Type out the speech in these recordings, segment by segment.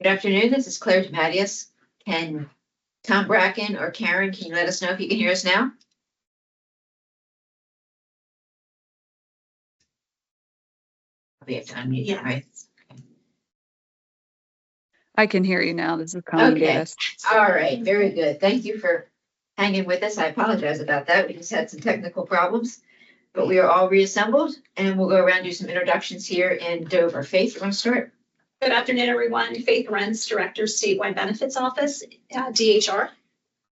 Good afternoon, this is Claire DeMattias. Can Tom Bracken or Karen, can you let us know if you can hear us now? We have to unmute, Yeah. right? I can hear you now. This is Colleen Okay. Davis. All right, very good. Thank you for hanging with us. I apologize about that. We just had some technical problems, but we are all reassembled and we'll go around and do some introductions here in Dover. Faith, you want to start? Good afternoon, everyone. Faith Rentz, Director, Statewide Benefits Office, DHR.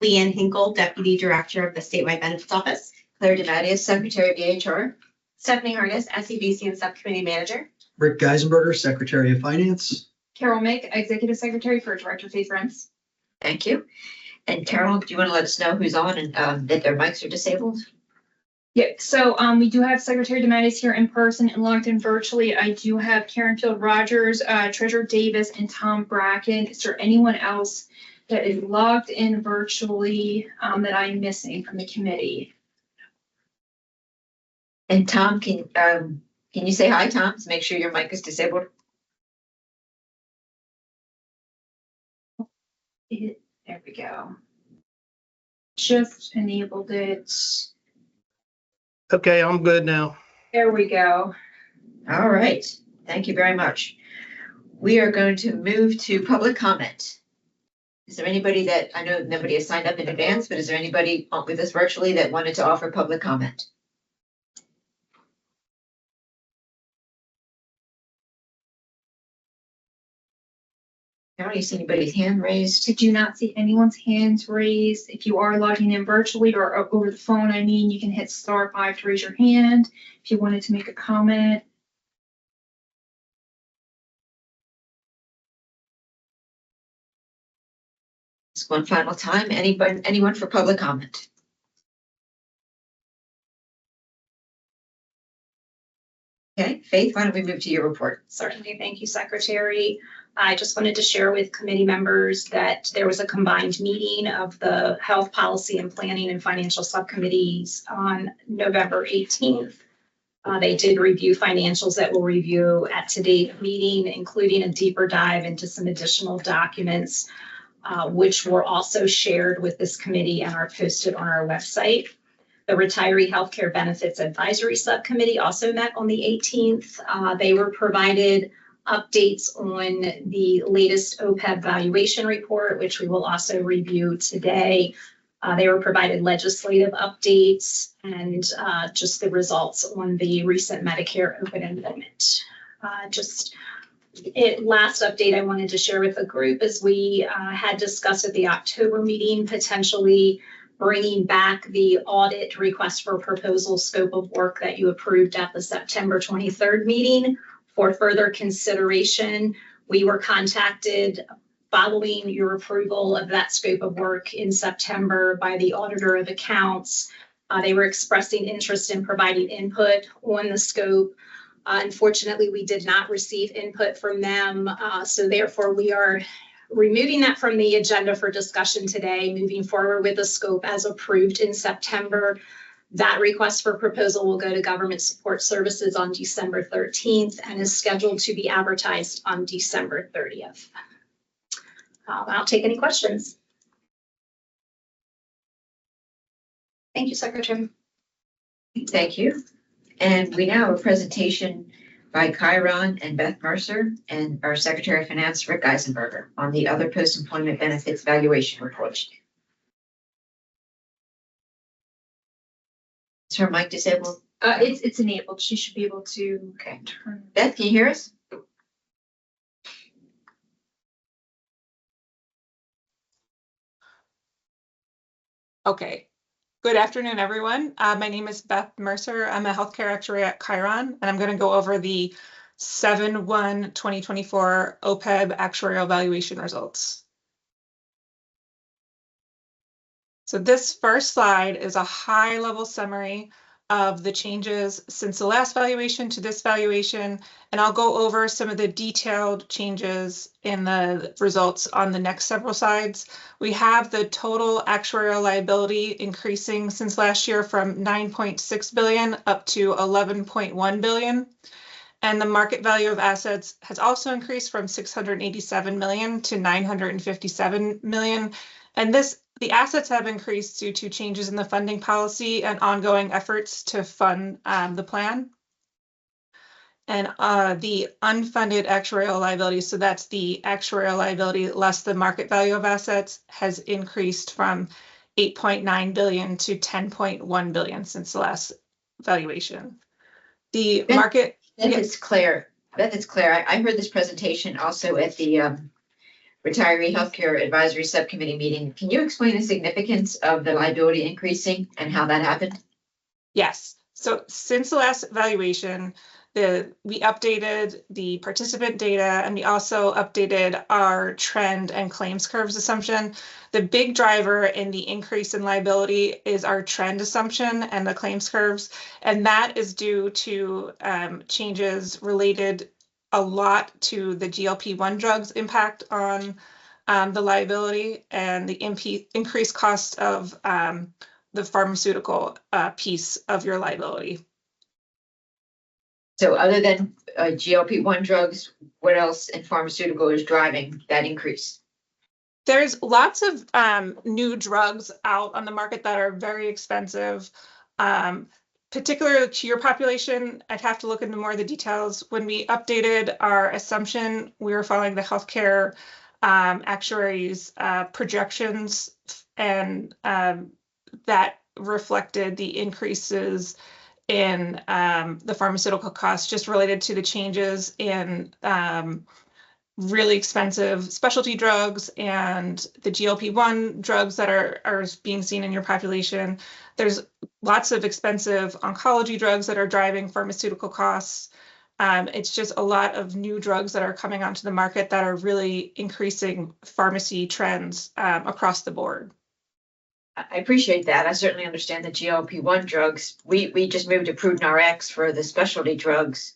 Leanne Hinkle, Deputy Director of the Statewide Benefits Office. Claire DeMattias, Secretary of DHR. Stephanie Harness, SCBC and Subcommittee Manager. Rick Geisenberger, Secretary of Finance. Carol Mick, Executive Secretary for Director Faith Rentz. Thank you. And Carol, do you want to let us know who's on and that their mics are disabled? Yeah, so we do have Secretary DeMattias here in person and logged in virtually. I do have Karen Field Rogers, Treasurer Davis, and Tom Bracken. Is there anyone else that is logged in virtually that I'm missing from the committee? And Tom, can you say hi, Tom? To make sure your mic is disabled. There we go. Just enabled it. Okay, I'm good now. There we go. All right, thank you very much. We are going to move to public comment. Is there anybody that, I know nobody has signed up in advance, but is there anybody with us virtually that wanted to offer public comment? I don't see anybody's hand raised. I do not see anyone's hands raised. If you are logging in virtually or over the phone, I mean, you can hit *5 to raise your hand if you wanted to make a comment. Just one final time. Anyone for public comment? Okay, Faith, why don't we move to your report? Certainly, thank you, Secretary. I just wanted to share with committee members that there was a combined meeting of the Health Policy and Planning and Financial Subcommittees on November 18th. They did review financials that we'll review at today's meeting, including a deeper dive into some additional documents, which were also shared with this committee and are posted on our website. The Retiree Healthcare Benefits Advisory Subcommittee also met on the 18th. They were provided updates on the latest OPEB valuation report, which we will also review today. They were provided legislative updates and just the results on the recent Medicare open enrollment. Last update I wanted to share with the group is we had discussed at the October meeting potentially bringing back the audit request for proposal scope of work that you approved at the September 23rd meeting for further consideration. We were contacted following your approval of that scope of work in September by the Auditor of Accounts. They were expressing interest in providing input on the scope. Unfortunately, we did not receive input from them, so therefore we are removing that from the agenda for discussion today, moving forward with the scope as approved in September. That request for proposal will go to Government Support Services on December 13th and is scheduled to be advertised on December 30th. I'll take any questions. Thank you, Secretary. Thank you. And we now have a presentation by Chiron and Beth Mercer and our Secretary of Finance, Rick Geisenberger, on the other post-employment benefits valuation report. Is her mic disabled? It's enabled. She should be able to turn. Beth, can you hear us? Okay. Good afternoon, everyone. My name is Beth Mercer. I'm a healthcare actuary at Chiron, and I'm going to go over the 7/1/2024 OPEB actuarial valuation results. So this first slide is a high-level summary of the changes since the last valuation to this valuation, and I'll go over some of the detailed changes in the results on the next several slides. We have the total actuarial liability increasing since last year from 9.6 billion up to 11.1 billion. And the market value of assets has also increased from 687 million to 957 million. And the assets have increased due to changes in the funding policy and ongoing efforts to fund the plan. And the unfunded actuarial liability, so that's the actuarial liability less the market value of assets, has increased from 8.9 billion to 10.1 billion since the last valuation. The Ben- market. Beth, Yeah. it's Claire. Beth, it's Claire. I heard this presentation also at the Retiree Healthcare Advisory Subcommittee meeting. Can you explain the significance of the liability increasing and how that happened? Yes. So since the last valuation, we updated the participant data and we also updated our trend and claims curves assumption. The big driver in the increase in liability is our trend assumption and the claims curves. And that is due to changes related a lot to the GLP-1 drugs impact on the liability and the increased cost of the pharmaceutical piece of your liability. So other than GLP-1 drugs, what else in pharmaceutical is driving that increase? There's lots of new drugs out on the market that are very expensive. Particular to your population, I'd have to look into more of the details. When we updated our assumption, we were following the healthcare actuaries' projections, and that reflected the increases in the pharmaceutical costs just related to the changes in really expensive specialty drugs and the GLP-1 drugs that are being seen in your population. There's lots of expensive oncology drugs that are driving pharmaceutical costs. It's just a lot of new drugs that are coming onto the market that are really increasing pharmacy trends across the board. I appreciate that. I certainly understand the GLP-1 drugs. We just moved to Prudent RX for the specialty drugs.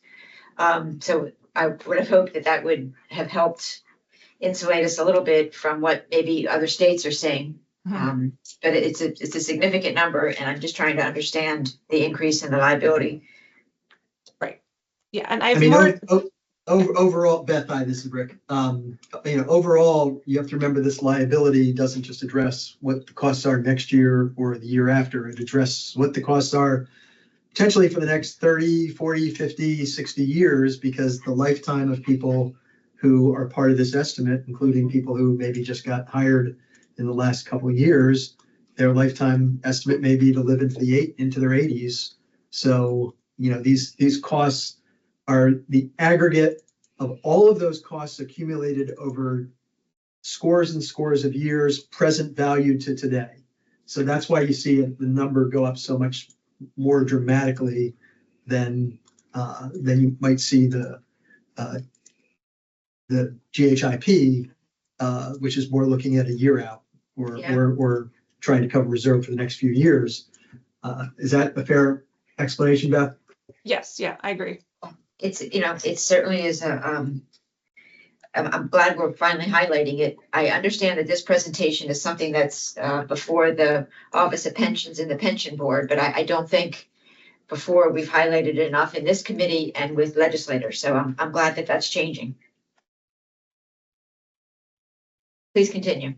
So I would have hoped that would have helped insulate us a little bit from what maybe other states are saying. Mm-hmm. But it's a significant number, and I'm just trying to understand the increase in the liability. Right. Yeah, and I mean, overall, Beth, hi, this is Rick. Overall, you have to remember this liability doesn't just address what the costs are next year or the year after. It addresses what the costs are potentially for the next 30, 40, 50, 60 years, because the lifetime of people who are part of this estimate, including people who maybe just got hired in the last couple of years, their lifetime estimate may be to live into their 80s. So, these costs are the aggregate of all of those costs accumulated over scores and scores of years, present value to today. So that's why you see the number go up so much more dramatically than you might see the GHIP, which is more looking at a year out, or trying to cover reserve for the next few years. Is that a fair explanation, Beth? Yes, yeah, I agree. It certainly is I'm glad we're finally highlighting it. I understand that this presentation is something that's before the Office of Pensions and the Pension Board, but I don't think before we've highlighted it enough in this committee and with legislators. So I'm glad that that's changing. Please continue.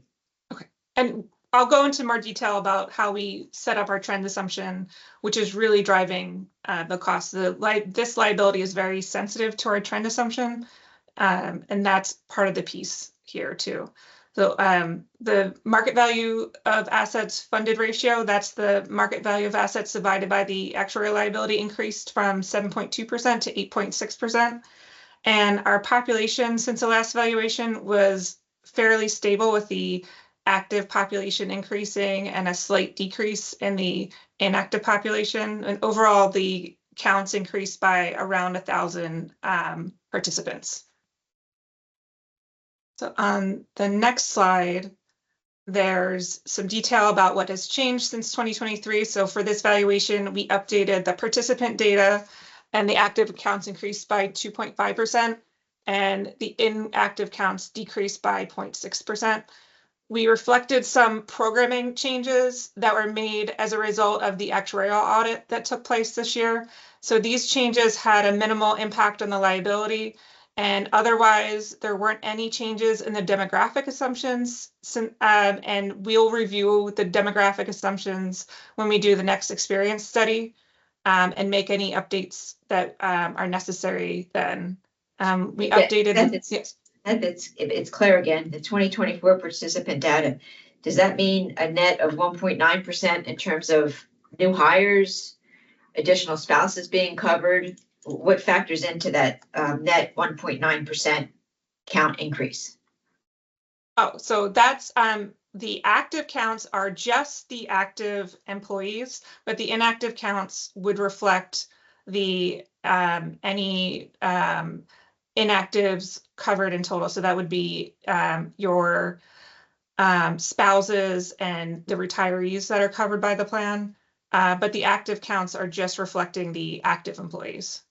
Okay, and I'll go into more detail about how we set up our trend assumption, which is really driving the cost. This liability is very sensitive to our trend assumption, and that's part of the piece here too. So the market value of assets funded ratio, that's the market value of assets divided by the actuarial liability, increased from 7.2% to 8.6%. And our population since the last valuation was fairly stable, with the active population increasing and a slight decrease in the inactive population. And overall, the counts increased by around 1,000 participants. So on the next slide, there's some detail about what has changed since 2023. So for this valuation, we updated the participant data, and the active accounts increased by 2.5%, and the inactive counts decreased by 0.6%. We reflected some programming changes that were made as a result of the actuarial audit that took place this year. So these changes had a minimal impact on the liability, and otherwise there weren't any changes in the demographic assumptions. And we'll review the demographic assumptions when we do the next experience study, and make any updates that are necessary then. We updated. Yes. If it's clear again, the 2024 participant data, does that mean a net of 1.9% in terms of new hires, additional spouses being covered? What factors into that net 1.9% count increase? Oh, so that's the active counts are just the active employees, but the inactive counts would reflect the any inactives covered in total. So that would be your spouses and the retirees that are covered by the plan. But the active counts are just reflecting the active employees.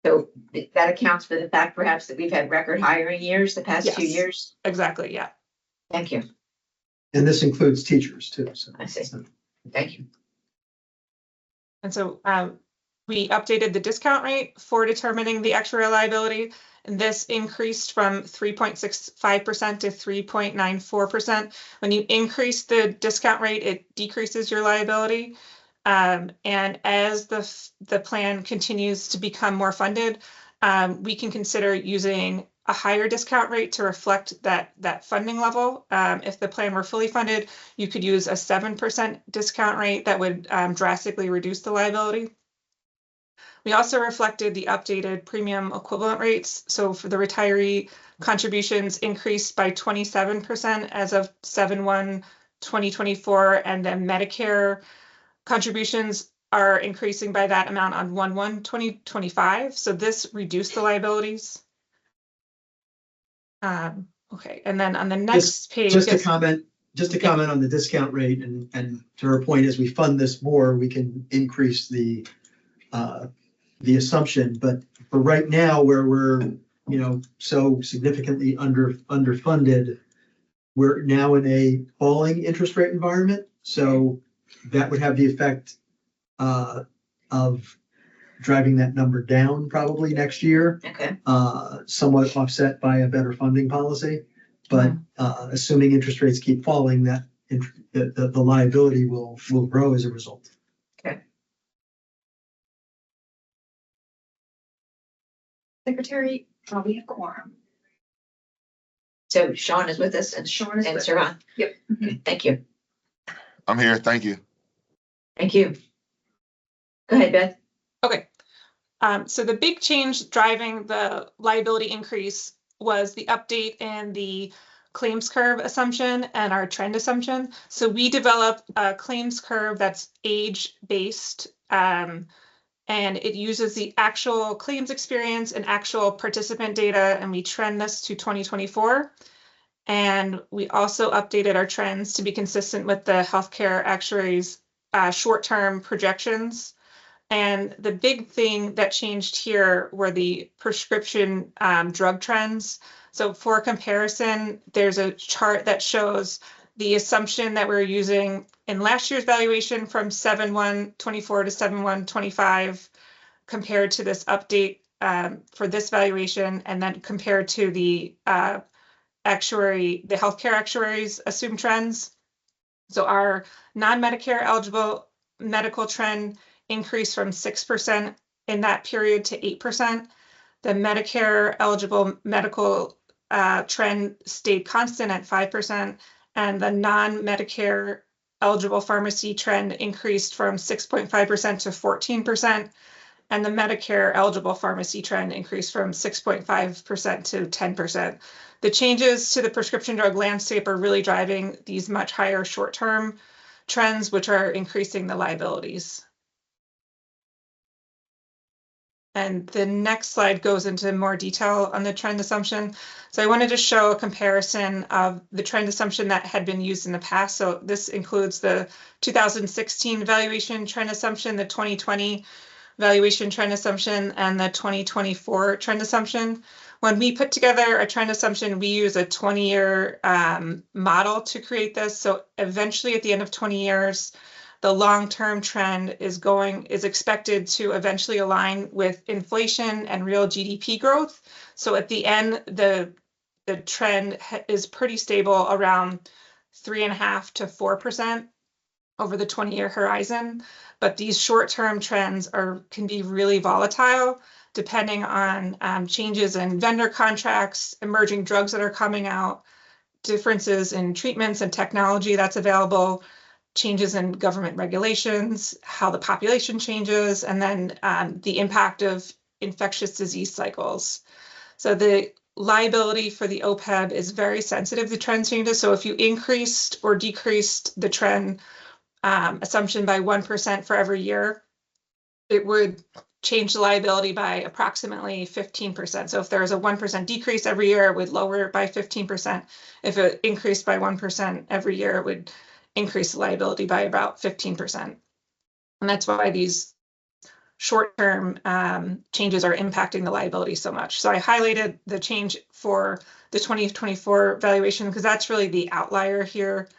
So that accounts for the fact perhaps that we've had record hiring years the past 2 Yes. years? Exactly, yeah. Thank you. And this includes teachers too, so. I see. Thank you. And so we updated the discount rate for determining the actuarial liability, and this increased from 3.65% to 3.94%. When you increase the discount rate, it decreases your liability. And as the plan continues to become more funded, we can consider using a higher discount rate to reflect that funding level. If the plan were fully funded, you could use a 7% discount rate that would drastically reduce the liability. We also reflected the updated premium equivalent rates. So for the retiree, contributions increased by 27% as of 7/1/2024, and then Medicare contributions are increasing by that amount on 1/1/2025. So this reduced the liabilities. Okay, and then on the next page. Just to comment on the discount rate, and to her point, as we fund this more, we can increase the assumption. But for right now, where we're so significantly underfunded, we're now in a falling interest rate environment. So that would have the effect of driving that number down probably next year. Okay. Somewhat offset by a better funding policy. But assuming interest rates keep falling, that the liability will grow as a result. Okay. Secretary, we have quorum. So Sean is with us and Sean is and with Saran. Yep. Okay, thank you. I'm here. Thank you. Thank you. Go ahead, Beth. Okay. So the big change driving the liability increase was the update in the claims curve assumption and our trend assumption. So we developed a claims curve that's age-based, and it uses the actual claims experience and actual participant data, and we trend this to 2024. And we also updated our trends to be consistent with the healthcare actuaries' short-term projections. And the big thing that changed here were the prescription drug trends. So for comparison, there's a chart that shows the assumption that we're using in last year's valuation from 7/1/24 to 7/1/25 compared to this update for this valuation, and then compared to the healthcare actuaries' assumed trends. So our non-Medicare eligible medical trend increased from 6% in that period to 8%. The Medicare eligible medical trend stayed constant at 5%, and the non-Medicare eligible pharmacy trend increased from 6.5% to 14%, and the Medicare eligible pharmacy trend increased from 6.5% to 10%. The changes to the prescription drug landscape are really driving these much higher short-term trends, which are increasing the liabilities. And the next slide goes into more detail on the trend assumption. So I wanted to show a comparison of the trend assumption that had been used in the past. So this includes the 2016 valuation trend assumption, the 2020 valuation trend assumption, and the 2024 trend assumption. When we put together a trend assumption, we use a 20-year model to create this. So eventually at the end of 20 years, the long-term trend is expected to eventually align with inflation and real GDP growth. So at the end, the trend is pretty stable around 3.5% to 4% over the 20-year horizon. But these short-term trends can be really volatile depending on changes in vendor contracts, emerging drugs that are coming out, differences in treatments and technology that's available, changes in government regulations, how the population changes, and then the impact of infectious disease cycles. So the liability for the OPEB is very sensitive to trend changes. So if you increased or decreased the trend assumption by 1% for every year, it would change the liability by approximately 15%. So if there is a 1% decrease every year, it would lower it by 15%. If it increased by 1% every year, it would increase the liability by about 15%. And that's why these short-term changes are impacting the liability so much. So I highlighted the change for the 2024 valuation because that's really the outlier here.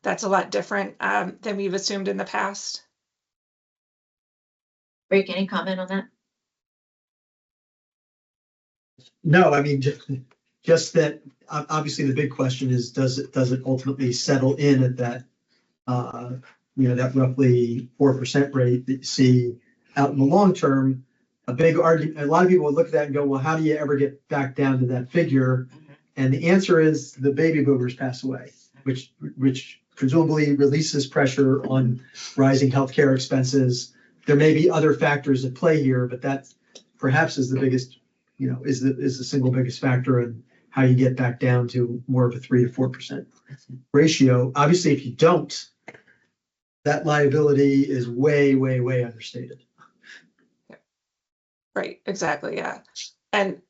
That's a lot different than we've assumed in the past. Rick, any comment on that? No, I mean, just that, obviously the big question is, does it ultimately settle in at that, that roughly 4% rate that you see out in the long term? A big argument, a lot of people would look at that and go, well, how do you ever get back down to that figure? And the answer is the baby boomers pass away, which presumably releases pressure on rising healthcare expenses. There may be other factors at play here, but that perhaps is the biggest, is the single biggest factor in how you get back down to more of a 3 to 4% ratio. Obviously, if you don't, that liability is way, way, way understated. Right, exactly, yeah. And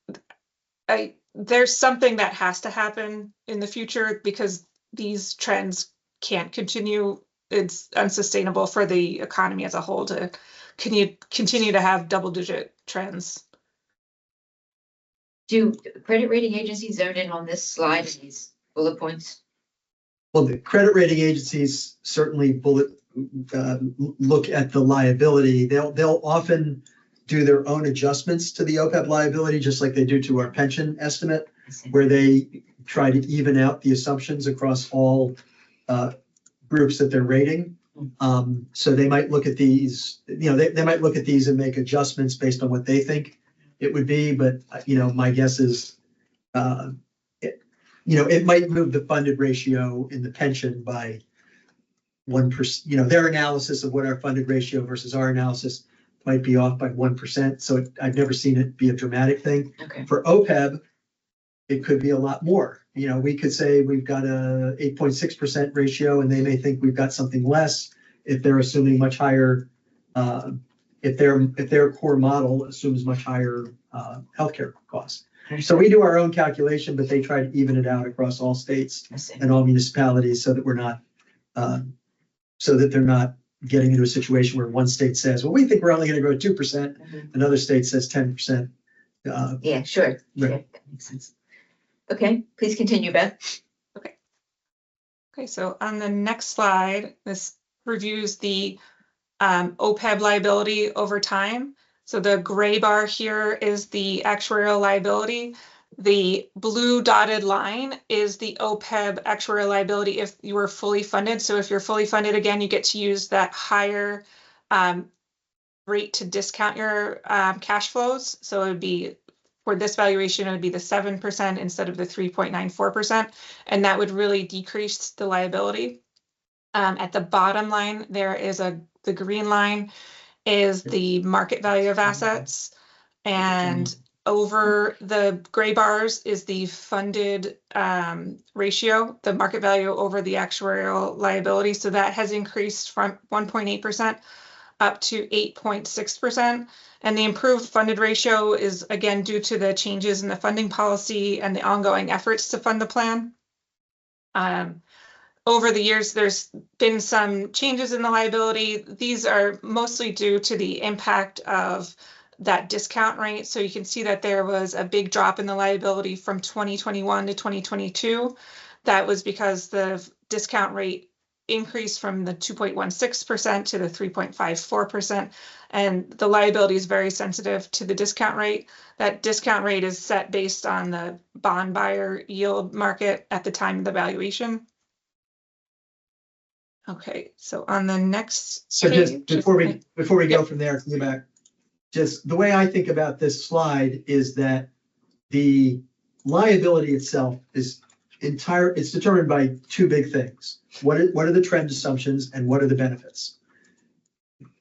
there's something that has to happen in the future because these trends can't continue. It's unsustainable for the economy as a whole to continue to have double-digit trends. Do credit rating agencies zone in on this slide, these bullet points? Well, the credit rating agencies certainly look at the liability. They'll often do their own adjustments to the OPEB liability, just like they do to our pension estimate, where they try to even out the assumptions across all groups that they're rating. So they might look at these, they might look at these and make adjustments based on what they think it would be. But, my guess is, it might move the funded ratio in the pension by 1%. Their analysis of what our funded ratio versus our analysis might be off by 1%. So I've never seen it be a dramatic thing. Okay. For OPEB, it could be a lot more. We could say we've got a 8.6% ratio and they may think we've got something less if they're assuming much higher, if their core model assumes much higher healthcare costs. So we do our own calculation, but they try to even it out across all states and all municipalities so that we're not, so that they're not getting into a situation where one state says, well, we think we're only going to grow 2%. Another state says 10%. Yeah, sure. Right. Yeah, that makes sense. Okay, please continue, Beth. Okay, so on the next slide, this reviews the OPEB liability over time. So the gray bar here is the actuarial liability. The blue dotted line is the OPEB actuarial liability if you were fully funded. So if you're fully funded, again, you get to use that higher rate to discount your cash flows. So it would be, for this valuation, it would be the 7% instead of the 3.94%. And that would really decrease the liability. At the bottom line, there is the green line is the market value of assets. And over the gray bars is the funded ratio, the market value over the actuarial liability. So that has increased from 1.8% up to 8.6%. And the improved funded ratio is, again, due to the changes in the funding policy and the ongoing efforts to fund the plan. Over the years, there's been some changes in the liability. These are mostly due to the impact of that discount rate. So you can see that there was a big drop in the liability from 2021 to 2022. That was because the discount rate increase from the 2.16% to the 3.54%. And the liability is very sensitive to the discount rate. That discount rate is set based on the bond buyer yield market at the time of the valuation. Okay, so on the next So just page, before we go Yep. from there, to go back, just the way I think about this slide is that the liability itself is it's determined by two big things. What are the trend assumptions and what are the benefits?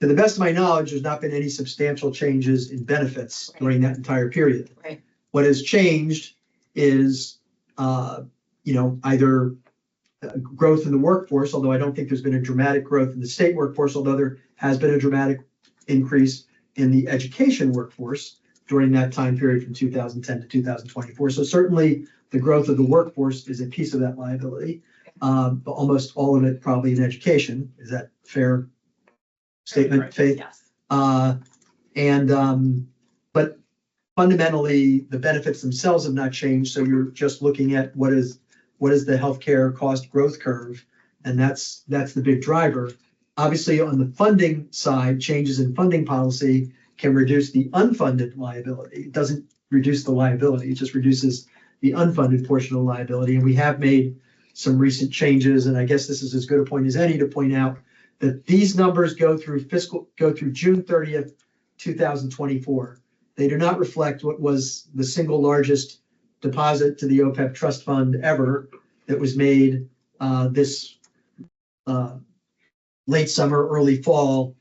To the best of my knowledge, there's not been any substantial changes in benefits during that entire period. Right. What has changed is, either growth in the workforce, although I don't think there's been a dramatic growth in the state workforce, although there has been a dramatic increase in the education workforce during that time period from 2010 to 2024. So certainly the growth of the workforce is a piece of that liability, but almost all of it probably in education. Is that fair statement, Faith? Yes. But fundamentally, the benefits themselves have not changed. So you're just looking at what is the healthcare cost growth curve, and that's the big driver. Obviously, on the funding side, changes in funding policy can reduce the unfunded liability. It doesn't reduce the liability; it just reduces the unfunded portion of the liability. And we have made some recent changes, and I guess this is as good a point as any to point out that these numbers go through June 30th, 2024. They do not reflect what was the single largest deposit to the OPEB trust fund ever that was made this late summer, early fall.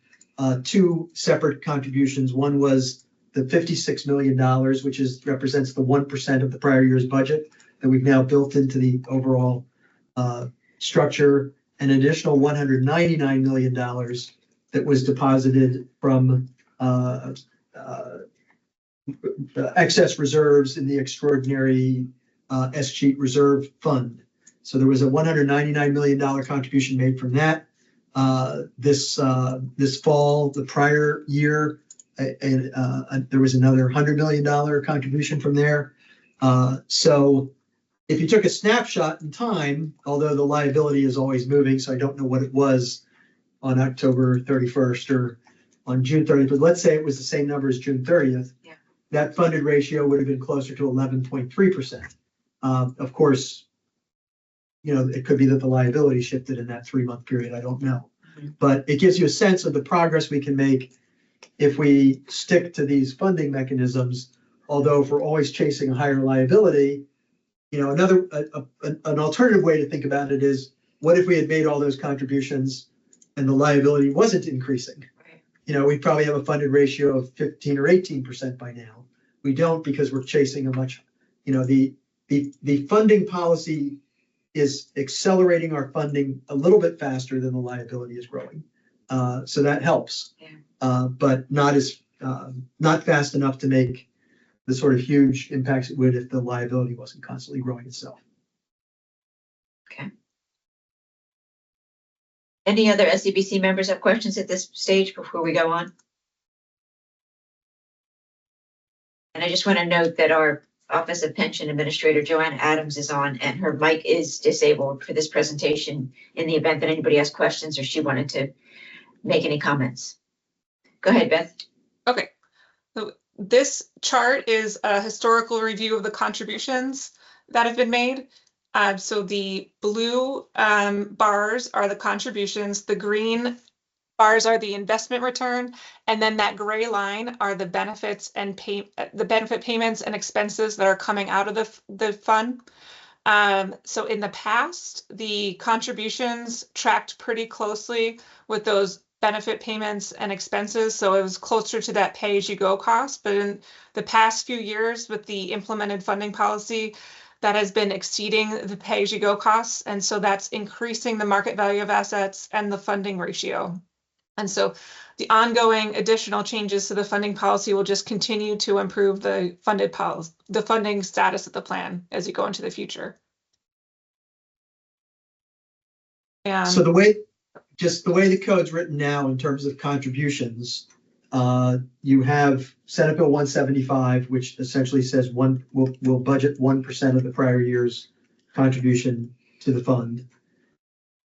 Two separate contributions. One was the $56 million, which represents the 1% of the prior year's budget that we've now built into the overall structure. An additional $199 million that was deposited from excess reserves in the extraordinary S-Cheat Reserve Fund. So there was a $199 million contribution made from that. This fall, the prior year, there was another $100 million contribution from there. So if you took a snapshot in time, although the liability is always moving, so I don't know what it was on October 31st or on June 30th, but let's say it was the same number as June 30th. Yeah. That funded ratio would have been closer to 11.3%. Of course, it could be that the liability shifted in that 3-month period. I don't know. Mm-hmm. But it gives you a sense of the progress we can make if we stick to these funding mechanisms. Although if we're always chasing a higher liability, an alternative way to think about it is, what if we had made all those contributions and the liability wasn't increasing? Right. We probably have a funded ratio of 15 or 18% by now. We don't, because we're chasing a much, the funding policy is accelerating our funding a little bit faster than the liability is growing. So that helps, but not fast enough to make the sort of huge impacts it would if the liability wasn't constantly growing itself. Okay. Any other SCBC members have questions at this stage before we go on? And I just want to note that our Office of Pension Administrator Joanne Adams is on, and her mic is disabled for this presentation in the event that anybody has questions or she wanted to make any comments. Go ahead, Beth. Okay. So this chart is a historical review of the contributions that have been made. So the blue bars are the contributions, the green bars are the investment return, and then that gray line are the benefits and the benefit payments and expenses that are coming out of the fund. So in the past, the contributions tracked pretty closely with those benefit payments and expenses. So it was closer to that pay-as-you-go cost. But in the past few years with the implemented funding policy, that has been exceeding the pay-as-you-go costs. And so that's increasing the market value of assets and the funding ratio. And so the ongoing additional changes to the funding policy will just continue to improve the funding status of the plan as you go into the future. And So the way the code's written now in terms of contributions, you have Senate Bill 175, which essentially says we'll budget 1% of the prior year's contribution to the fund.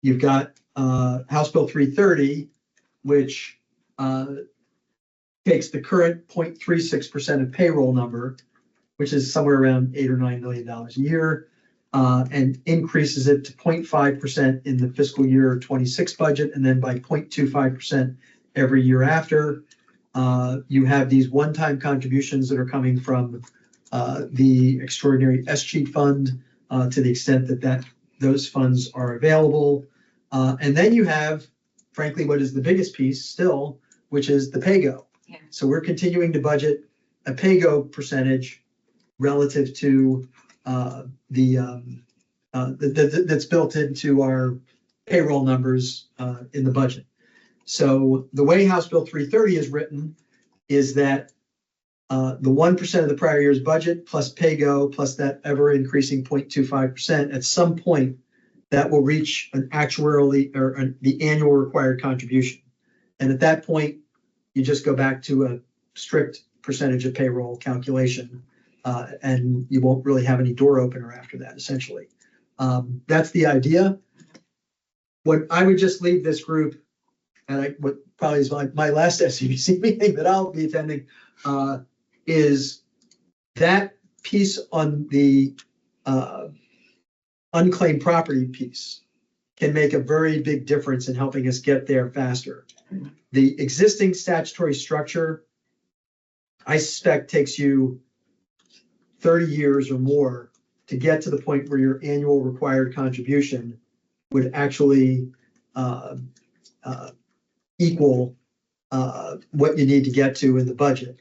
You've got House Bill 330, which takes the current 0.36% of payroll number, which is somewhere around $8 or $9 million a year, and increases it to 0.5% in the fiscal year 26 budget, and then by 0.25% every year after. You have these one-time contributions that are coming from the extraordinary SG fund to the extent that those funds are available. And then you have, frankly, what is the biggest piece still, which is the PAYGO. Yeah. So we're continuing to budget a PAYGO percentage relative to that's built into our payroll numbers in the budget. So the way House Bill 330 is written is that the 1% of the prior year's budget plus PAYGO plus that ever increasing 0.25%, at some point that will reach an actuarially or the annual required contribution. And at that point, you just go back to a strict percentage of payroll calculation, and you won't really have any door opener after that, essentially. That's the idea. What I would just leave this group, and what probably is my last SCBC meeting that I'll be attending, is that piece on the unclaimed property piece can make a very big difference in helping us get there faster. The existing statutory structure, I suspect, takes you 30 years or more to get to the point where your annual required contribution would actually equal what you need to get to in the budget.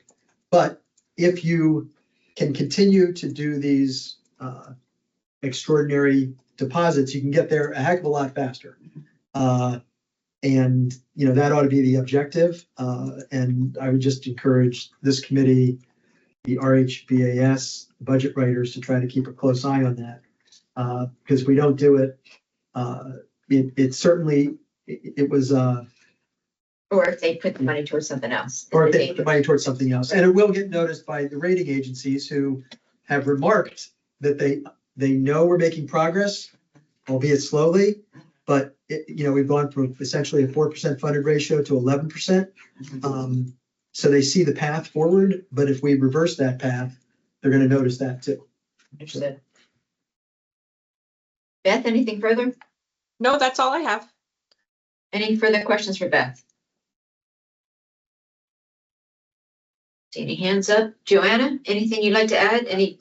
But if you can continue to do these extraordinary deposits, you can get there a heck of a lot faster. And that ought to be the objective. And I would just encourage this committee, the RHBAS, budget writers, to try to keep a close eye on that. Because if we don't do it, it certainly, it was, Or if they put the money towards something else. or if they put the money towards something else. And it will get noticed by the rating agencies who have remarked that they know we're making progress, albeit slowly, but we've gone from essentially a 4% funded ratio to 11%. So they see the path forward, but if we reverse that path, they're going to notice that too. Understood. Beth, anything further? No, that's all I have. Any further questions for Beth? See any hands up? Joanna, anything you'd like to add? Any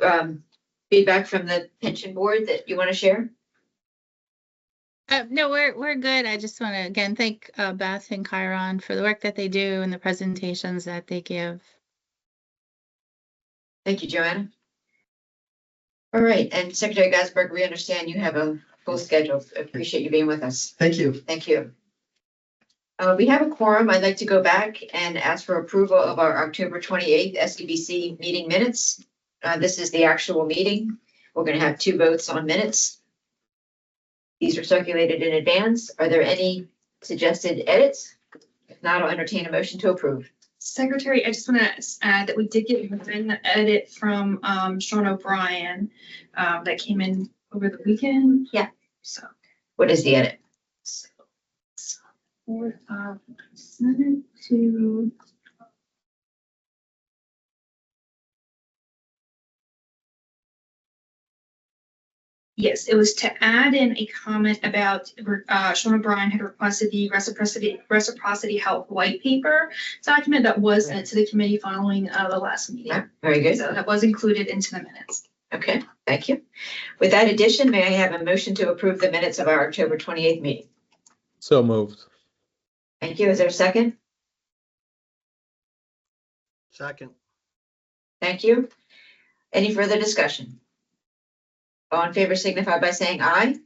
feedback from the pension board that you want to share? No, we're good. I just want to again thank Beth and Chiron for the work that they do and the presentations that they give. Thank you, Joanna. All right, and Secretary Gaisberg, we understand you have a full schedule. Appreciate you being with us. Thank you. Thank you. We have a quorum. I'd like to go back and ask for approval of our October 28th SCBC meeting minutes. This is the actual meeting. We're going to have 2 votes on minutes. These are circulated in advance. Are there any suggested edits? If not, I'll entertain a motion to approve. Secretary, I just want to add that we did get an edit from Sean O'Brien that came in over the weekend. Yeah. So What is the edit? send it to. Yes, it was to add in a comment about Sean O'Brien had requested the reciprocity health white paper document that was sent to the committee following the last meeting. Yeah, very good. So that was included into the minutes. Okay, thank you. With that addition, may I have a motion to approve the minutes of our October 28th meeting? So moved. Thank you. Is there a second? Second. Thank you. Any further discussion? All in favor signify by saying aye.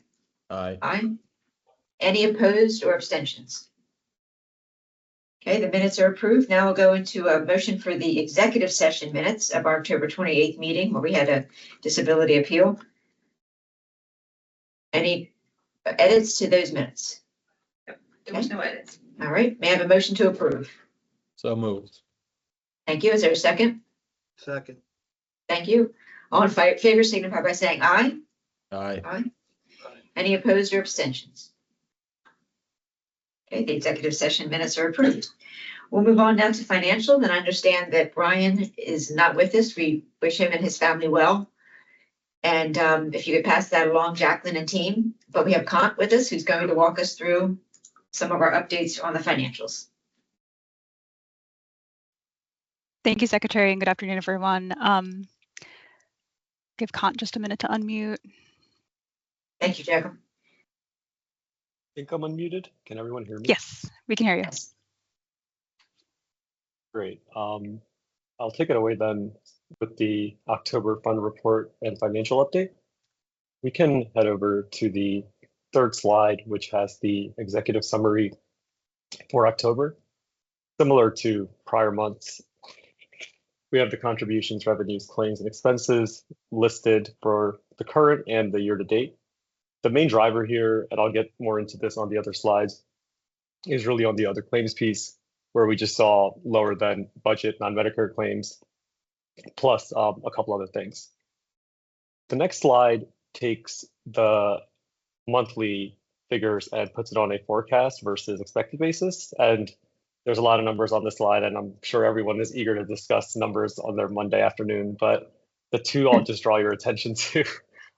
Aye. Aye. Any opposed or abstentions? Okay, the minutes are approved. Now we'll go into a motion for the executive session minutes of our October 28th meeting where we had a disability appeal. Any edits to those minutes? There was no edits. All right, may I have a motion to approve? So moved. Thank you. Is there a second? Second. Thank you. All in favor signify by saying aye. Aye. Aye. Any opposed or abstentions? Okay, the executive session minutes are approved. We'll move on now to financial. Then I understand that Brian is not with us. We wish him and his family well. And if you could pass that along, Jacqueline and team. But we have Kant with us, who's going to walk us through some of our updates on the financials. Thank you, Secretary, and good afternoon, everyone. Give Kant just a minute to unmute. Thank you, Jacqueline. I think I'm unmuted. Can everyone hear me? Yes, we can hear you. Yes. Great. I'll take it away then with the October fund report and financial update. We can head over to the third slide, which has the executive summary for October. Similar to prior months, we have the contributions, revenues, claims, and expenses listed for the current and the year to date. The main driver here, and I'll get more into this on the other slides, is really on the other claims piece, where we just saw lower than budget non-Medicare claims, plus a couple other things. The next slide takes the monthly figures and puts it on a forecast versus expected basis. And there's a lot of numbers on this slide, and I'm sure everyone is eager to discuss numbers on their Monday afternoon. But the two I'll just draw your attention to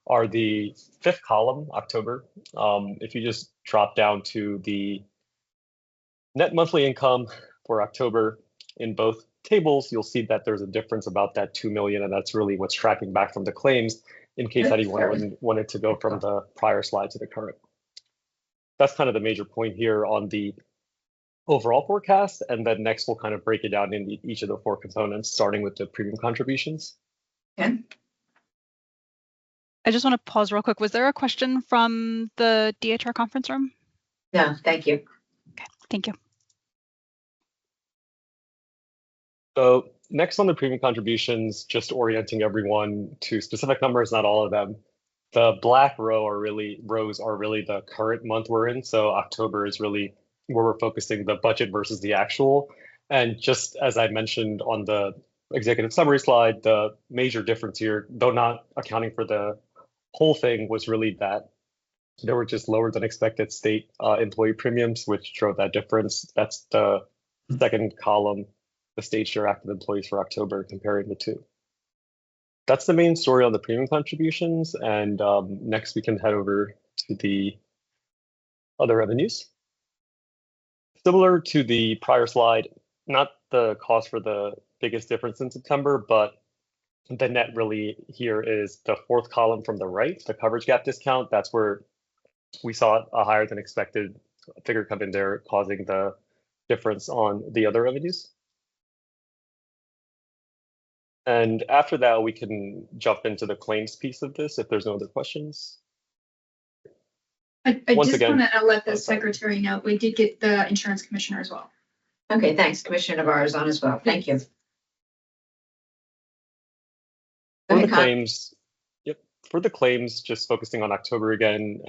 are the fifth column, October. If you just drop down to the net monthly income for October in both tables, you'll see that there's a difference about that 2 million, and that's really what's tracking back from the claims in case anyone wanted to go from the prior slide to the current. That's kind of the major point here on the overall forecast, and then next we'll kind of break it down into each of the four components, starting with the premium contributions. Okay. I just want to pause real quick. Was there a question from the DHR conference room? No, thank you. Okay, thank you. So next on the premium contributions, just orienting everyone to specific numbers, not all of them. The black rows are really the current month we're in. So October is really where we're focusing the budget versus the actual. And just as I mentioned on the executive summary slide, the major difference here, though not accounting for the whole thing, was really that there were just lower than expected state employee premiums, which drove that difference. That's the second column, the state share active employees for October, comparing the two. That's the main story on the premium contributions. And next we can head over to the other revenues. Similar to the prior slide, not the cost for the biggest difference in September, but the net really here is the fourth column from the right, the coverage gap discount. That's where we saw a higher than expected figure come in there, causing the difference on the other revenues. And after that, we can jump into the claims piece of this if there's no other questions. I Once just again- want to let the Oh, sorry. secretary know, we did get the insurance commissioner as well. Okay, thanks. Commissioner Navarro is on as well. Thank you. Go For ahead, the Kyle. claims, for the claims, just focusing on October again,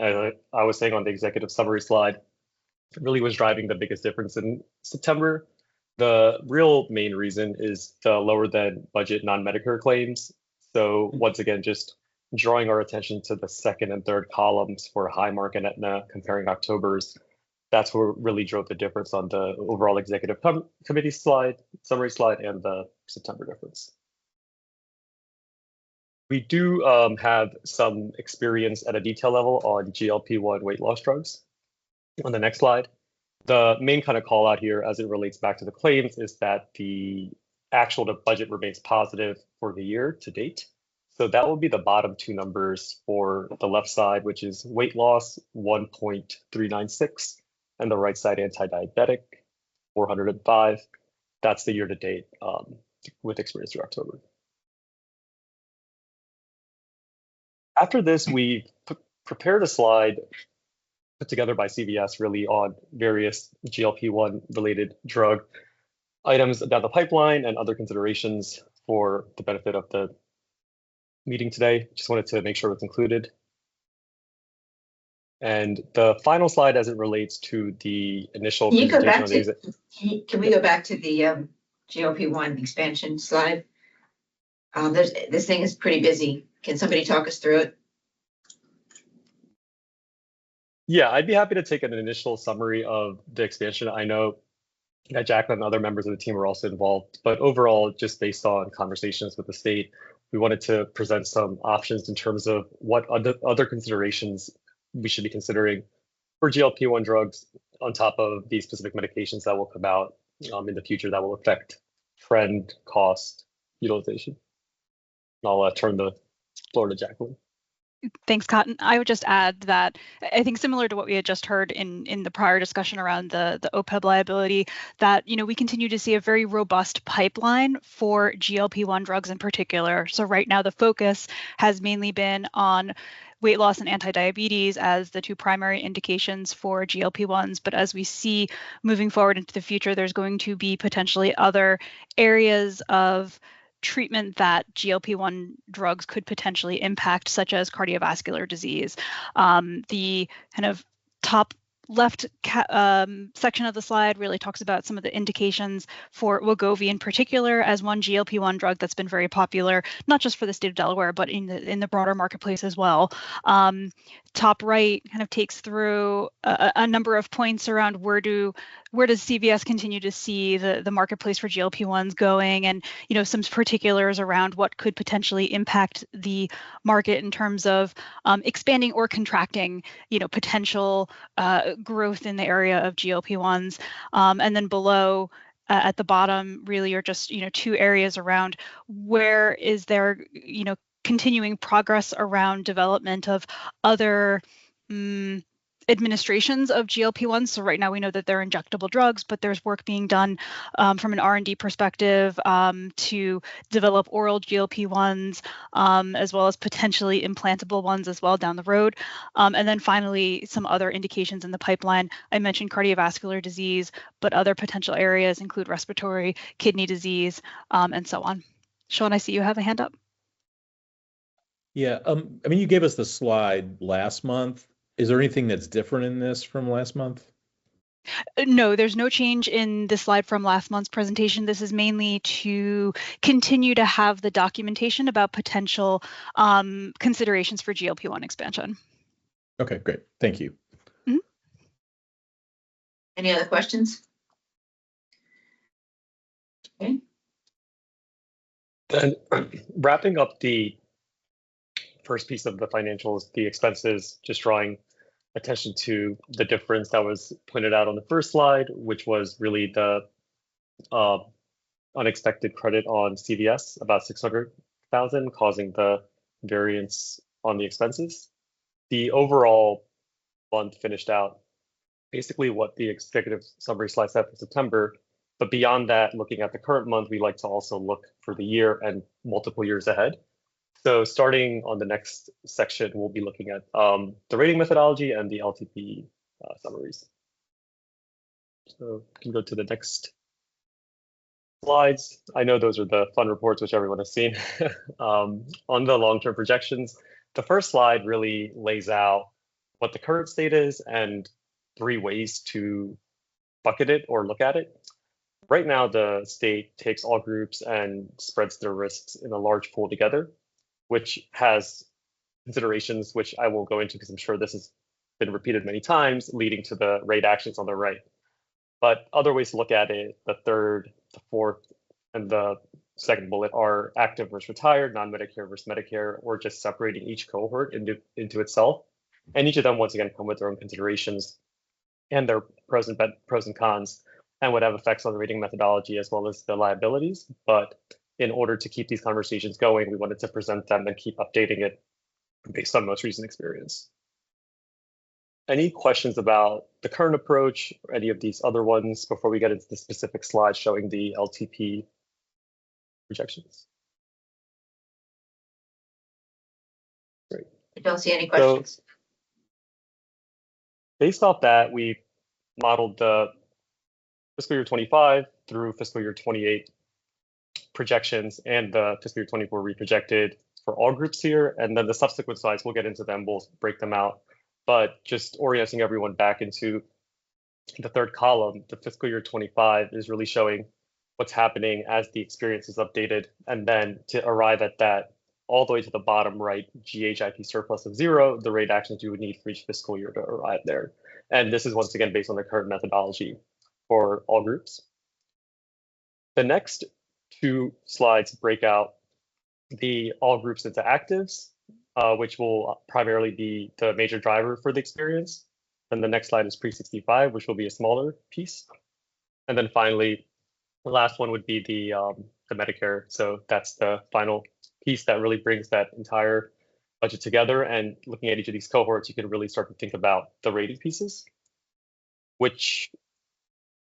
I was saying on the executive summary slide, it really was driving the biggest difference in September. The real main reason is the lower than budget non-Medicare claims. So once again, just drawing our attention to the second and third columns for Highmark and Aetna, comparing October's. That's what really drove the difference on the overall executive committee slide, summary slide, and the September difference. We do have some experience at a detail level on GLP-1 weight loss drugs. On the next slide, the main kind of call out here as it relates back to the claims is that the actual to budget remains positive for the year to date. So that will be the bottom two numbers for the left side, which is weight loss 1.396, and the right side anti-diabetic 405. That's the year to date with experience through October. After this, we prepared a slide put together by CVS really on various GLP-1 related drug items down the pipeline and other considerations for the benefit of the meeting today. Just wanted to make sure it's included. And the final slide as it relates to the initial Can you go back presentation on the Can we go back to the GLP-1 expansion slide? This thing is pretty busy. Can somebody talk us through it? Yeah, I'd be happy to take an initial summary of the expansion. I know that Jacqueline and other members of the team were also involved, but overall, just based on conversations with the state, we wanted to present some options in terms of what other considerations we should be considering for GLP-1 drugs on top of these specific medications that will come out in the future that will affect trend, cost, utilization. And I'll turn the floor to Jacqueline. Thanks, Cotton. I would just add that I think similar to what we had just heard in the prior discussion around the OPEB liability, that we continue to see a very robust pipeline for GLP-1 drugs in particular. So right now the focus has mainly been on weight loss and anti-diabetes as the two primary indications for GLP-1s. But as we see moving forward into the future, there's going to be potentially other areas of treatment that GLP-1 drugs could potentially impact, such as cardiovascular disease. The kind of top left section of the slide really talks about some of the indications for Wegovy in particular as one GLP-1 drug that's been very popular, not just for the state of Delaware, but in the broader marketplace as well. Top right kind of takes through a number of points around where does CVS continue to see the marketplace for GLP-1s going, and some particulars around what could potentially impact the market in terms of expanding or contracting potential growth in the area of GLP-1s. And then below at the bottom really are just two areas around where is there continuing progress around development of other administrations of GLP-1s. So right now we know that they're injectable drugs, but there's work being done from an R&D perspective to develop oral GLP-1s, as well as potentially implantable ones as well down the road. And then finally, some other indications in the pipeline. I mentioned cardiovascular disease, but other potential areas include respiratory, kidney disease, and so on. Sean, I see you have a hand up. Yeah, I mean, you gave us the slide last month. Is there anything that's different in this from last month? No, there's no change in the slide from last month's presentation. This is mainly to continue to have the documentation about potential considerations for GLP-1 expansion. Okay, great. Thank you. Mm-hmm. Any other questions? Okay. And wrapping up the first piece of the financials, the expenses, just drawing attention to the difference that was pointed out on the first slide, which was really the unexpected credit on CVS, about $600,000, causing the variance on the expenses. The overall month finished out basically what the executive summary slide said for September. But beyond that, looking at the current month, we like to also look for the year and multiple years ahead. So starting on the next section, we'll be looking at the rating methodology and the LTP summaries. So we can go to the next slides. I know those are the fun reports, which everyone has seen. On the long-term projections, the first slide really lays out what the current state is and 3 ways to bucket it or look at it. Right now, the state takes all groups and spreads their risks in a large pool together, which has considerations which I won't go into because I'm sure this has been repeated many times, leading to the rate actions on the right. But other ways to look at it, the third, the fourth, and the second bullet are active versus retired, non-Medicare versus Medicare, or just separating each cohort into itself. And each of them, once again, come with their own considerations and their pros and cons, and would have effects on the rating methodology as well as the liabilities. But in order to keep these conversations going, we wanted to present them and keep updating it based on most recent experience. Any questions about the current approach or any of these other ones before we get into the specific slide showing the LTP projections? Great. I don't see any questions. So, based off that, we modeled the fiscal year 25 through fiscal year 28 projections and the fiscal year 24 reprojected for all groups here. And then the subsequent slides, we'll get into them, we'll break them out. But just orienting everyone back into the third column, the fiscal year 25 is really showing what's happening as the experience is updated. And then to arrive at that all the way to the bottom right, GHIP surplus of 0, the rate actions you would need for each fiscal year to arrive there. And this is once again based on the current methodology for all groups. The next two slides break out the all groups into actives, which will primarily be the major driver for the experience. And the next slide is pre-65, which will be a smaller piece. And then finally, the last one would be the Medicare. So that's the final piece that really brings that entire budget together. And looking at each of these cohorts, you can really start to think about the rating pieces, which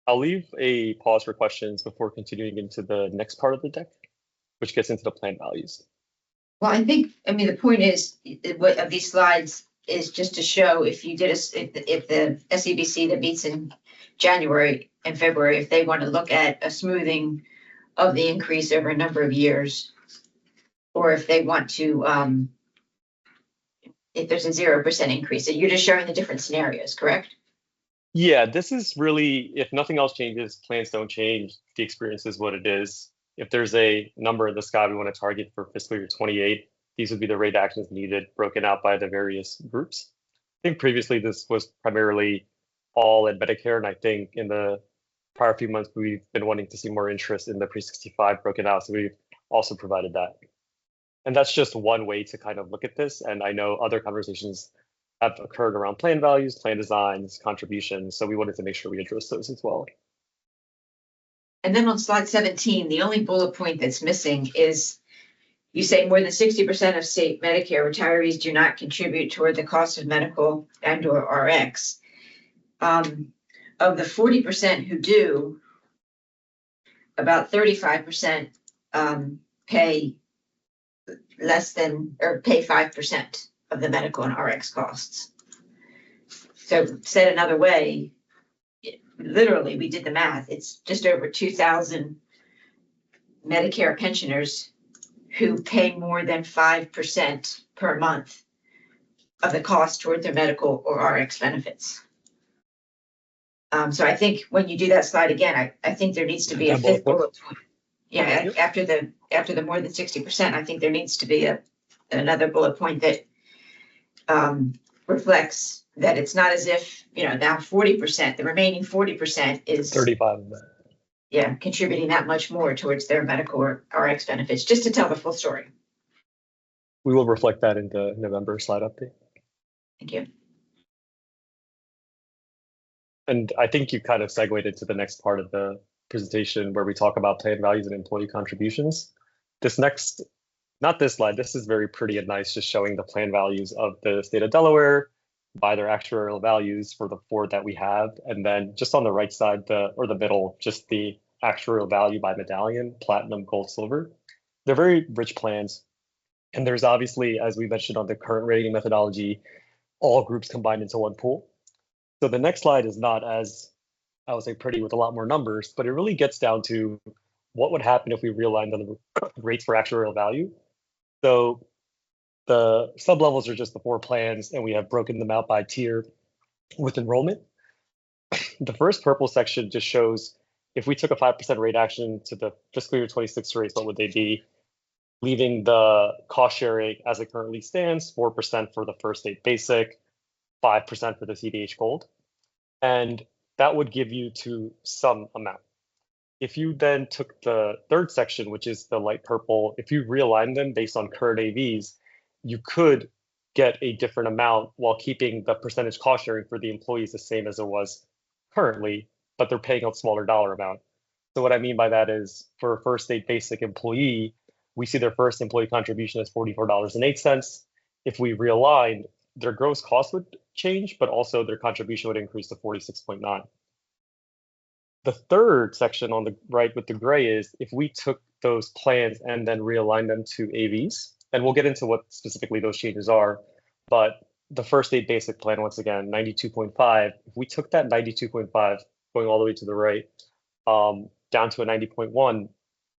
I'll leave a pause for questions before continuing into the next part of the deck, which gets into the plan values. Well, I mean, the point is, what of these slides is just to show if you did if the SEBC that meets in January and February, if they want to look at a smoothing of the increase over a number of years, or if they want to, if there's a 0% increase, so you're just showing the different scenarios, correct? Yeah, this is really, if nothing else changes, plans don't change, the experience is what it is. If there's a number in the sky we want to target for fiscal year 28, these would be the rate actions needed, broken out by the various groups. I think previously this was primarily all at Medicare, and I think in the prior few months we've been wanting to see more interest in the pre-65 broken out, so we've also provided that. And that's just one way to kind of look at this, and I know other conversations have occurred around plan values, plan designs, contributions, so we wanted to make sure we address those as well. And then on slide 17, the only bullet point that's missing is you say more than 60% of state Medicare retirees do not contribute toward the cost of medical and or RX. Of the 40% who do, about 35% pay less than or pay 5% of the medical and RX costs. So said another way, literally, we did the math. It's just over 2,000 Medicare pensioners who pay more than 5% per month of the cost toward their medical or RX benefits. So I think when you do that slide again, I think there needs to be a fifth bullet point. Yeah, after the more than 60%, I think there needs to be another bullet point that reflects that it's not as if, now 40%, the remaining 40% is 35 of that. Yeah, contributing that much more towards their medical or RX benefits, just to tell the full story. We will reflect that in the November slide update. Thank you. And I think you kind of segued into the next part of the presentation where we talk about plan values and employee contributions. This next, not this slide, this is very pretty and nice, just showing the plan values of the state of Delaware by their actuarial values for the 4 that we have. And then just on the right side, the middle, just the actuarial value by medallion, platinum, gold, silver. They're very rich plans. And there's obviously, as we mentioned on the current rating methodology, all groups combined into one pool. So the next slide is not as, I would say, pretty with a lot more numbers, but it really gets down to what would happen if we realigned the rates for actuarial value. So the sublevels are just the 4 plans, and we have broken them out by tier with enrollment. The first purple section just shows if we took a 5% rate action to the fiscal year 26 rates, what would they be? Leaving the cost sharing as it currently stands, 4% for the first state basic, 5% for the CDH gold. And that would give you to some amount. If you then took the third section, which is the light purple, if you realign them based on current AVs, you could get a different amount while keeping the percentage cost sharing for the employees the same as it was currently, but they're paying a smaller dollar amount. So what I mean by that is for a first state basic employee, we see their first employee contribution as $44.08. If we realigned, their gross cost would change, but also their contribution would increase to 46.9. The third section on the right with the gray is if we took those plans and then realigned them to AVs, and we'll get into what specifically those changes are, but the first state basic plan, once again, 92.5, if we took that 92.5 going all the way to the right down to a 90.1,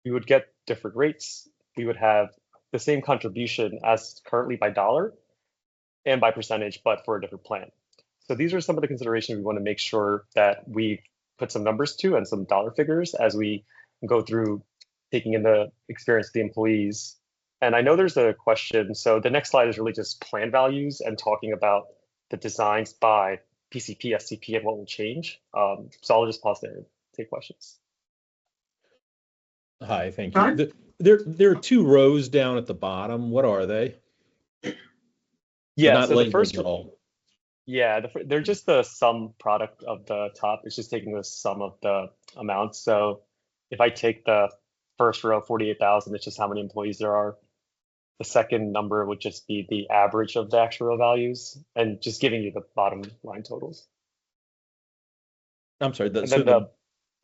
we would get different rates. We would have the same contribution as currently by dollar and by percentage, but for a different plan. So these are some of the considerations we want to make sure that we put some numbers to and some dollar figures as we go through taking in the experience of the employees And I know there's a question. So the next slide is really just plan values and talking about the designs by PCP, SCP, and what will change. So I'll just pause there and take questions. Hi, thank Ron? you. There are two rows down at the bottom. What are they? They're Yeah, not so the labeled first, at all. yeah, they're just the sum product of the top. It's just taking the sum of the amounts. So if I take the first row, 48,000, it's just how many employees there are. The second number would just be the average of the actual values and just giving you the bottom line totals. I'm sorry. And then the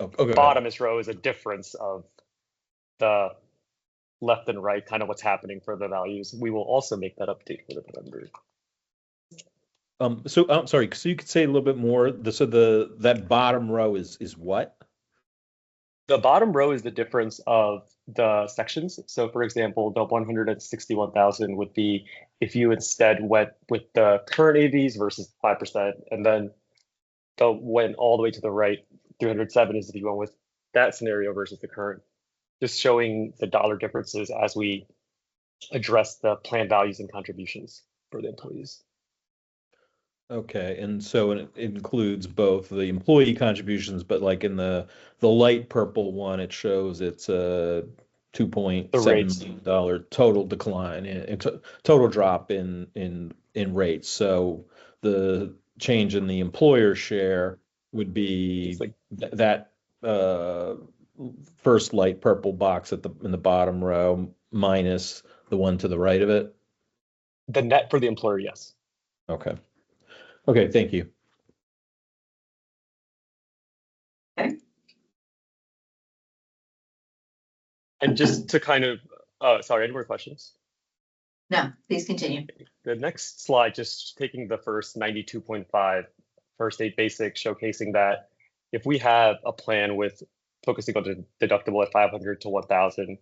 okay. bottomest row is a difference of the left and right, kind of what's happening for the values. We will also make that update for the November. So I'm sorry. So you could say a little bit more. That bottom row is what? The bottom row is the difference of the sections. So for example, the 161,000 would be if you instead went with the current AVs versus 5%, and then went all the way to the right, 307 is if you went with that scenario versus the current. Just showing the dollar differences as we address the plan values and contributions for the employees. Okay, and so it includes both the employee contributions, but like in the light purple one, it shows it's a $2.7 million total decline, total drop in rates. So the change in the employer share would be like that first light purple box in the bottom row minus the one to the right of it. The net for the employer, yes. Okay. Okay, thank you. Okay. And just to kind of, sorry, any more questions? No, please continue. The next slide, just taking the first 92.5 first aid basic, showcasing that if we have a plan with focusing on the deductible at 500 to 1,000,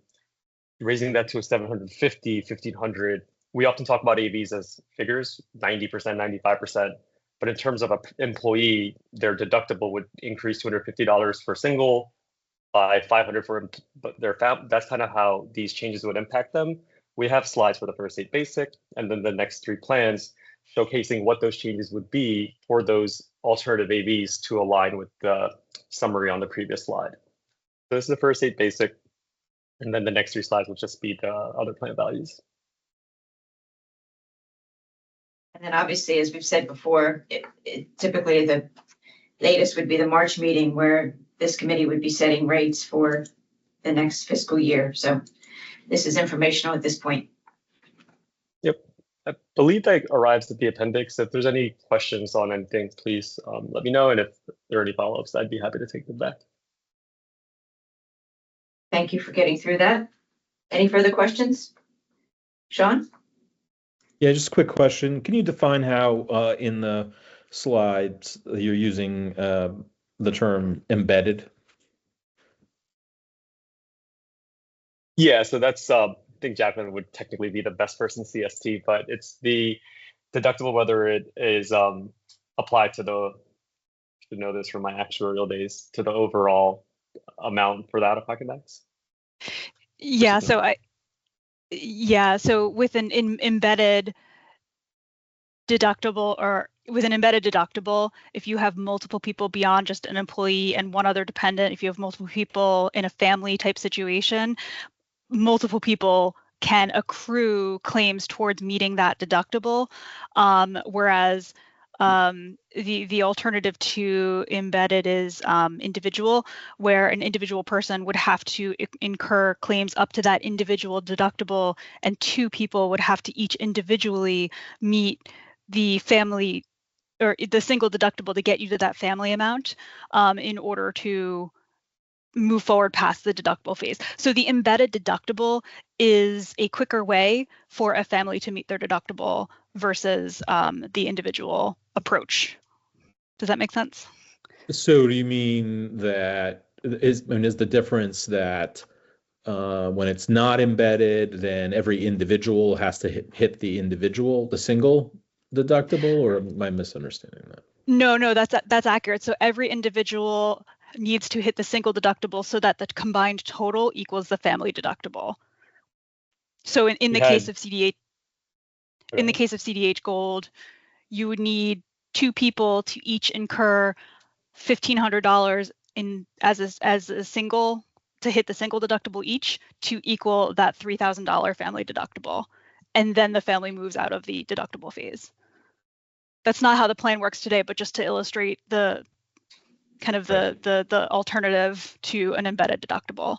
raising that to a 750, 1,500, we often talk about AVs as figures, 90%, 95%. But in terms of an employee, their deductible would increase $250 for single, by 500 for their family. That's kind of how these changes would impact them. We have slides for the first aid basic, and then the next three plans showcasing what those changes would be for those alternative AVs to align with the summary on the previous slide. So this is the first aid basic, and then the next three slides will just be the other plan values. And then obviously, as we've said before, typically the latest would be the March meeting where this committee would be setting rates for the next fiscal year. So this is informational at this point. Yep. I believe that arrives at the appendix. If there's any questions on anything, please let me know. And if there are any follow-ups, I'd be happy to take them back. Thank you for getting through that. Any further questions? Sean? Yeah, just a quick question. Can you define how in the slides you're using the term embedded? Yeah, so that's, I think Jacqueline would technically be the best person CST, but it's the deductible, whether it is applied to the, I should know this from my actuarial days, to the overall amount for the out-of-pocket max. Yeah, so with an embedded deductible, or with an embedded deductible, if you have multiple people beyond just an employee and one other dependent, if you have multiple people in a family type situation, multiple people can accrue claims towards meeting that deductible, whereas the alternative to embedded is individual, where an individual person would have to incur claims up to that individual deductible, and two people would have to each individually meet the family or the single deductible to get you to that family amount in order to move forward past the deductible phase. So the embedded deductible is a quicker way for a family to meet their deductible versus the individual approach. Does that make sense? So do you mean that is the difference that when it's not embedded, then every individual has to hit the single deductible, or am I misunderstanding that? No, that's accurate. So every individual needs to hit the single deductible so that the combined total equals the family deductible. So in the We case had- of CDH, in the case of CDH Gold, you would need 2 people to each incur $1,500 in as a single to hit the single deductible each to equal that $3,000 family deductible, and then the family moves out of the deductible phase. That's not how the plan works today, but just to illustrate the kind of the alternative to an embedded deductible.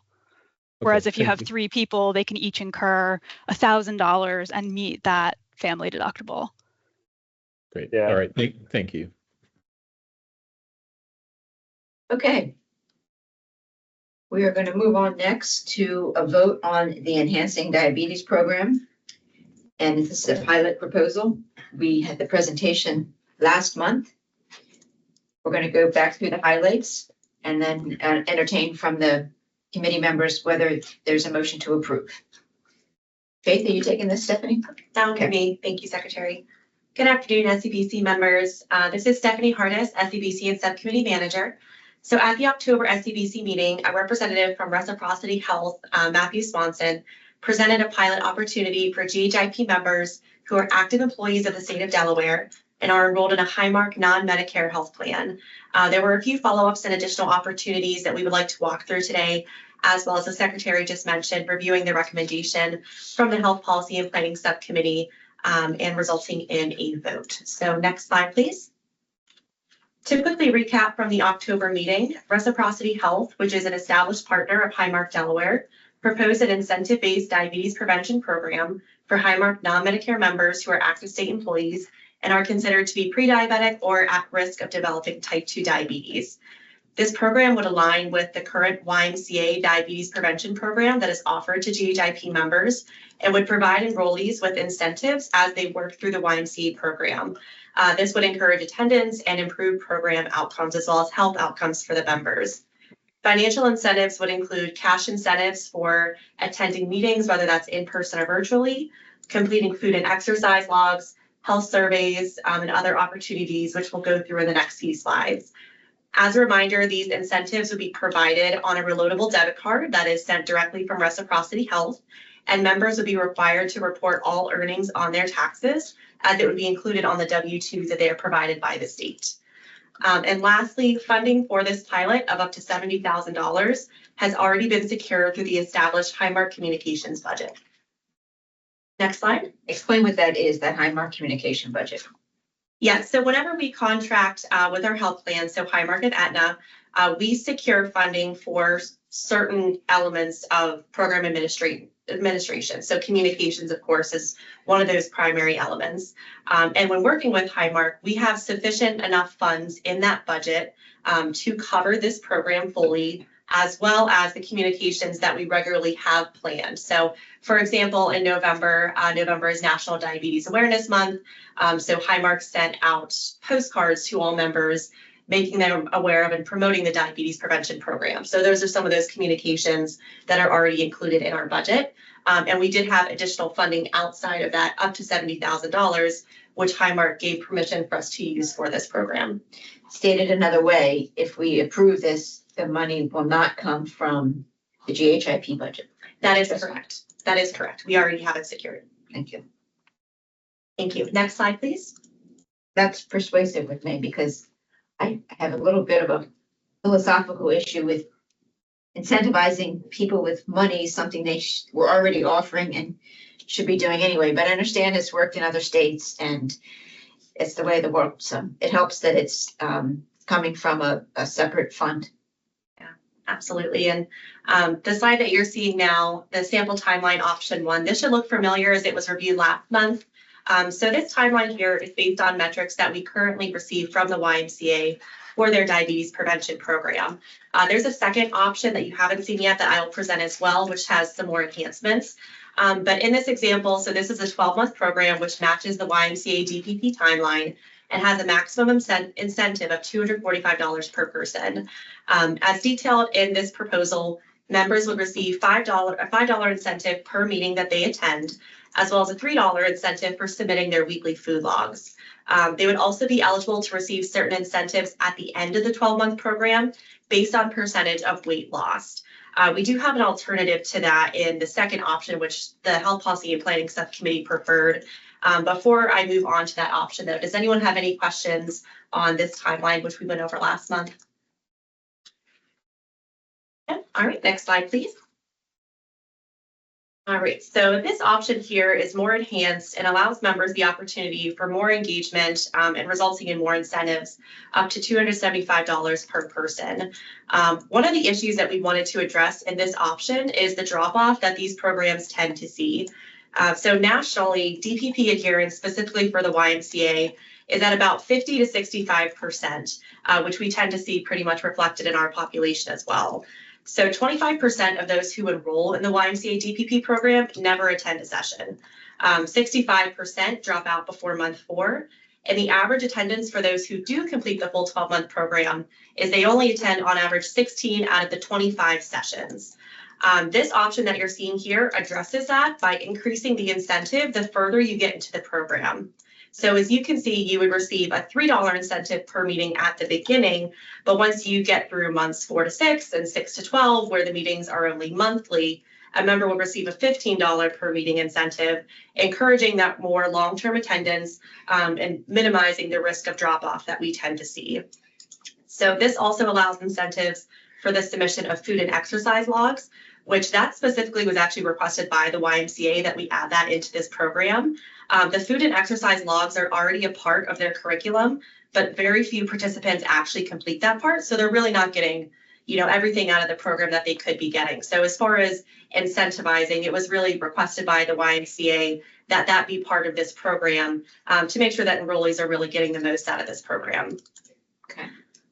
Whereas if you have 3 people, they can each incur $1,000 and meet that family deductible. Great. Yeah. All right. Thank you. Okay. We are going to move on next to a vote on the Enhancing Diabetes Program. And this is a pilot proposal. We had the presentation last month. We're going to go back through the highlights and then entertain from the committee members whether there's a motion to approve. Faith, are you taking this, Stephanie? Sound to me. Thank you, Secretary. Good afternoon, SCBC members. This is Stephanie Hardis, SCBC and Subcommittee Manager. So at the October SCBC meeting, a representative from Reciprocity Health, Matthew Swanson, presented a pilot opportunity for GHIP members who are active employees of the state of Delaware and are enrolled in a Highmark non-Medicare health plan. There were a few follow-ups and additional opportunities that we would like to walk through today, as well as the Secretary just mentioned, reviewing the recommendation from the Health Policy and Planning Subcommittee and resulting in a vote. So next slide, please. To quickly recap from the October meeting, Reciprocity Health, which is an established partner of Highmark Delaware, proposed an incentive-based diabetes prevention program for Highmark non-Medicare members who are active state employees and are considered to be pre-diabetic or at risk of developing type 2 diabetes. This program would align with the current YMCA diabetes prevention program that is offered to GHIP members and would provide enrollees with incentives as they work through the YMCA program. This would encourage attendance and improve program outcomes as well as health outcomes for the members. Financial incentives would include cash incentives for attending meetings, whether that's in person or virtually, completing food and exercise logs, health surveys, and other opportunities, which we'll go through in the next few slides. As a reminder, these incentives would be provided on a reloadable debit card that is sent directly from Reciprocity Health, and members would be required to report all earnings on their taxes, as it would be included on the W-2s that they are provided by the state. And lastly, funding for this pilot of up to $70,000 has already been secured through the established Highmark Communications budget. Next slide. Explain what that is, that Highmark communication budget. Yeah, so whenever we contract with our health plan, so Highmark and Aetna, we secure funding for certain elements of program administration. So communications, of course, is one of those primary elements. And when working with Highmark, we have sufficient enough funds in that budget to cover this program fully, as well as the communications that we regularly have planned. So for example, in November, November is National Diabetes Awareness Month. So Highmark sent out postcards to all members, making them aware of and promoting the diabetes prevention program. So those are some of those communications that are already included in our budget. And we did have additional funding outside of that, up to $70,000, which Highmark gave permission for us to use for this program. Stated another way, if we approve this, the money will not come from the GHIP budget. That is correct. That is correct. We already have it secured. Thank you. Thank you. Next slide, please. That's persuasive with me because I have a little bit of a philosophical issue with incentivizing people with money, something they were already offering and should be doing anyway. But I understand it's worked in other states and it's the way of the world. So it helps that it's coming from a separate fund. Absolutely. And the slide that you're seeing now, the sample timeline option 1, this should look familiar as it was reviewed last month. So this timeline here is based on metrics that we currently receive from the YMCA for their diabetes prevention program. There's a second option that you haven't seen yet that I will present as well, which has some more enhancements. But in this example, so this is a 12-month program which matches the YMCA DPP timeline and has a maximum incentive of $245 per person. As detailed in this proposal, members would receive a $5 incentive per meeting that they attend, as well as a $3 incentive for submitting their weekly food logs. They would also be eligible to receive certain incentives at the end of the 12-month program based on percentage of weight lost. We do have an alternative to that in the second option, which the Health Policy and Planning Subcommittee preferred. Before I move on to that option though, does anyone have any questions on this timeline, which we went over last month? Yeah. All right, next slide, please. All right, so this option here is more enhanced and allows members the opportunity for more engagement and resulting in more incentives, up to $275 per person. One of the issues that we wanted to address in this option is the drop-off that these programs tend to see. So nationally, DPP adherence, specifically for the YMCA, is at about 50 to 65%, which we tend to see pretty much reflected in our population as well. So 25% of those who enroll in the YMCA DPP program never attend a session. 65% drop out before month 4. And the average attendance for those who do complete the full 12-month program is they only attend on average 16 out of the 25 sessions. This option that you're seeing here addresses that by increasing the incentive the further you get into the program. So as you can see, you would receive a $3 incentive per meeting at the beginning, but once you get through months 4 to 6 and 6 to 12, where the meetings are only monthly, a member will receive a $15 per meeting incentive, encouraging that more long-term attendance and minimizing the risk of drop-off that we tend to see. So this also allows incentives for the submission of food and exercise logs, which that specifically was actually requested by the YMCA that we add that into this program. The food and exercise logs are already a part of their curriculum, but very few participants actually complete that part. So they're really not getting, everything out of the program that they could be getting. So as far as incentivizing, it was really requested by the YMCA that that be part of this program to make sure that enrollees are really getting the most out of this program. Okay.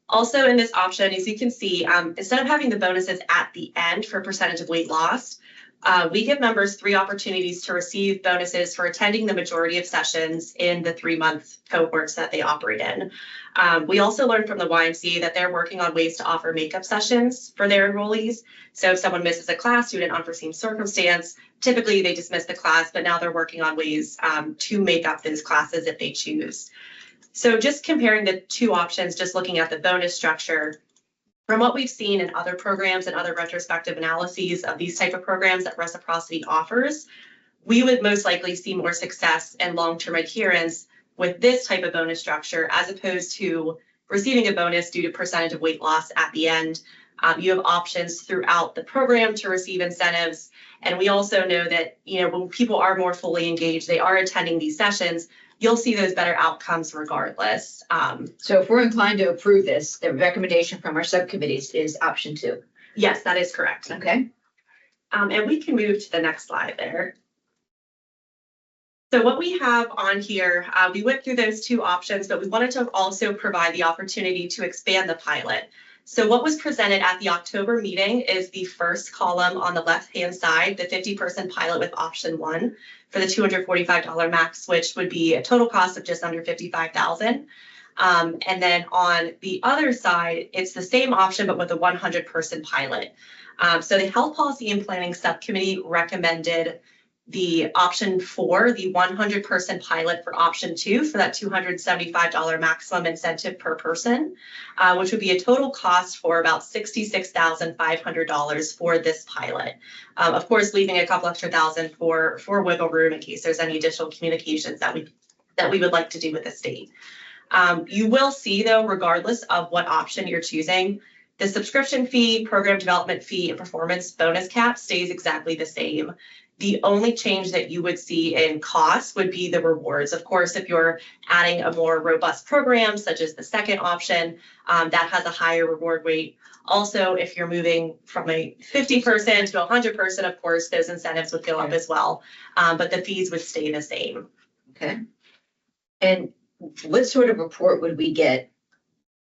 Also in this option, as you can see, instead of having the bonuses at the end for percentage of weight lost, we give members 3 opportunities to receive bonuses for attending the majority of sessions in the 3-month cohorts that they operate in. We also learned from the YMCA that they're working on ways to offer makeup sessions for their enrollees. So if someone misses a class due to an unforeseen circumstance, typically they dismiss the class, but now they're working on ways to make up those classes if they choose. So just comparing the 2 options, just looking at the bonus structure, from what we've seen in other programs and other retrospective analyses of these type of programs that Reciprocity offers, we would most likely see more success and long-term adherence with this type of bonus structure as opposed to receiving a bonus due to percentage of weight loss at the end. You have options throughout the program to receive incentives. And we also know that, when people are more fully engaged, they are attending these sessions, you'll see those better outcomes regardless. So if we're inclined to approve this, the recommendation from our subcommittees is option 2. Yes, that is correct. Okay. And we can move to the next slide there. So what we have on here, we went through those 2 options, but we wanted to also provide the opportunity to expand the pilot. So what was presented at the October meeting is the first column on the left-hand side, the 50-person pilot with option 1 for the $245 max, which would be a total cost of just under $55,000. And then on the other side, it's the same option, but with a 100-person pilot. So the Health Policy and Planning Subcommittee recommended the option 4, the 100-person pilot for option 2 for that $275 maximum incentive per person, which would be a total cost for about $66,500 for this pilot. Of course, leaving a couple extra thousand for wiggle room in case there's any additional communications that we would like to do with the state. You will see, though, regardless of what option you're choosing, the subscription fee, program development fee, and performance bonus cap stays exactly the same. The only change that you would see in cost would be the rewards. Of course, if you're adding a more robust program, such as the second option, that has a higher reward rate. Also, if you're moving from a 50-person to a 100-person, of course, those incentives would go up as well, but the fees would stay the same. Okay. And what sort of report would we get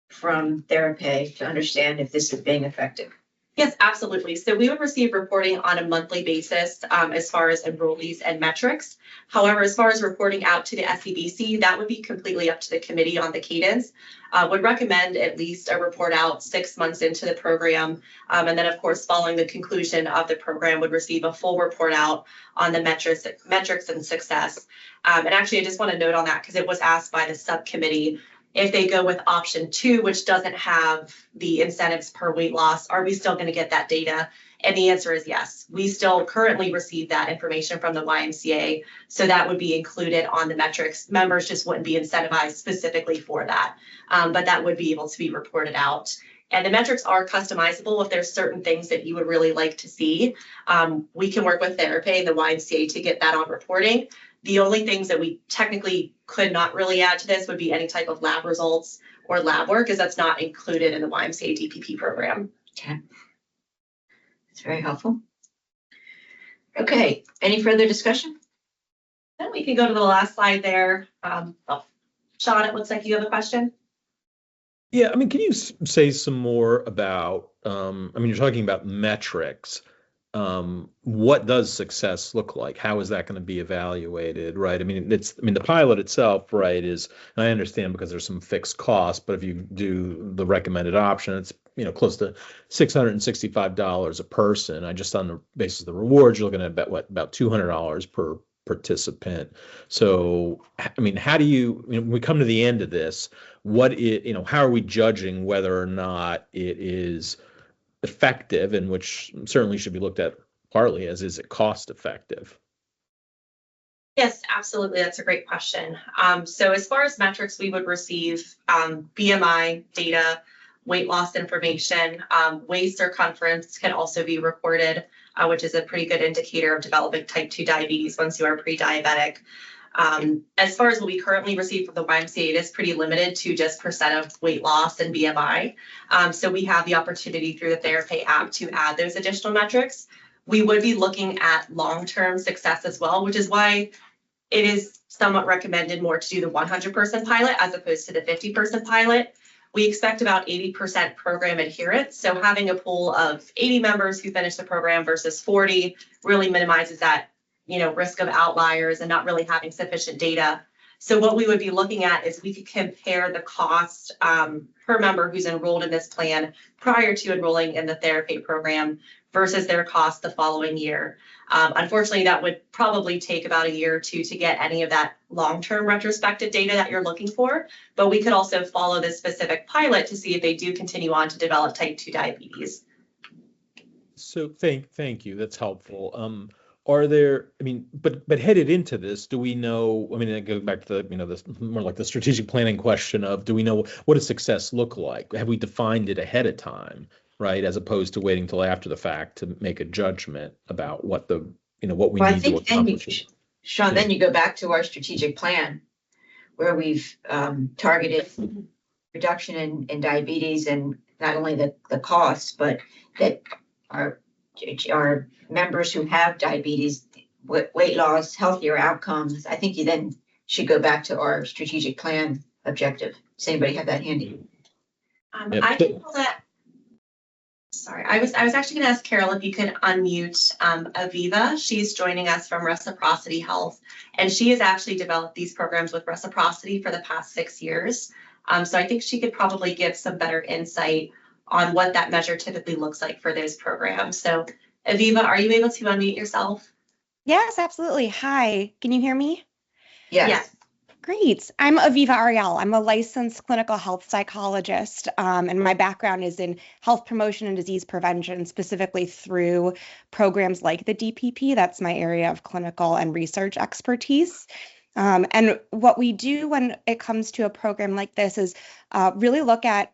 from TheraPay to understand if this is being effective? Yes, absolutely. So we would receive reporting on a monthly basis as far as enrollees and metrics. However, as far as reporting out to the SCBC, that would be completely up to the committee on the cadence. Would recommend at least a report out 6 months into the program. And then, of course, following the conclusion of the program, would receive a full report out on the metrics and success. And actually, I just want to note on that because it was asked by the subcommittee, if they go with option 2, which doesn't have the incentives per weight loss, are we still going to get that data? And the answer is yes. We still currently receive that information from the YMCA. So that would be included on the metrics. Members just wouldn't be incentivized specifically for that. But that would be able to be reported out. And the metrics are customizable. If there's certain things that you would really like to see, we can work with Therapy and the YMCA to get that on reporting. The only things that we technically could not really add to this would be any type of lab results or lab work, because that's not included in the YMCA DPP program. Okay. That's very helpful. Okay, any further discussion? Then we can go to the last slide there. Sean, it looks like you have a question. Yeah, I mean, can you say some more about, I mean, you're talking about metrics. What does success look like? How is that going to be evaluated, right? I mean, the pilot itself, right, is, and I understand because there's some fixed costs, but if you do the recommended option, it's, close to $665 a person. I just on the basis of the rewards, you're looking at about $200 per participant. So, I mean, how do you, when we come to the end of this, how are we judging whether or not it is effective, and which certainly should be looked at partly as, is it cost effective? Yes, absolutely. That's a great question. So as far as metrics, we would receive BMI data, weight loss information, waist circumference can also be reported, which is a pretty good indicator of developing type 2 diabetes once you are pre-diabetic. As far as what we currently receive from the YMCA, it is pretty limited to just percent of weight loss and BMI. So we have the opportunity through the Therapy app to add those additional metrics. We would be looking at long-term success as well, which is why it is somewhat recommended more to do the 100-person pilot as opposed to the 50-person pilot. We expect about 80% program adherence. So having a pool of 80 members who finish the program versus 40 really minimizes that risk of outliers and not really having sufficient data. So what we would be looking at is we could compare the cost per member who's enrolled in this plan prior to enrolling in the Therapy program versus their cost the following year. Unfortunately, that would probably take about a year or two to get any of that long-term retrospective data that you're looking for, but we could also follow this specific pilot to see if they do continue on to develop type 2 diabetes. So thank you. That's helpful. Are there, I mean, but headed into this, do we know, I mean, I go back to the, this more like the strategic planning question of, do we know what does success look like? Have we defined it ahead of time, right? As opposed to waiting till after the fact to make a judgment about what the, what we need to accomplish. Sean, then you go back to our strategic plan where we've targeted reduction in diabetes, and not only the cost, but that our members who have diabetes, weight loss, healthier outcomes. I think you then should go back to our strategic plan objective. Does anybody have that handy? I can pull that. Sorry, I was actually going to ask Carol if you could unmute Aviva. She's joining us from Reciprocity Health, and she has actually developed these programs with Reciprocity for the past 6 years. So I think she could probably give some better insight on what that measure typically looks like for those programs. So Aviva, are you able to unmute yourself? Yes, absolutely. Hi, can you hear me? Yes. Great. I'm Aviva Ariel. I'm a licensed clinical health psychologist, and my background is in health promotion and disease prevention, specifically through programs like the DPP. That's my area of clinical and research expertise. And what we do when it comes to a program like this is really look at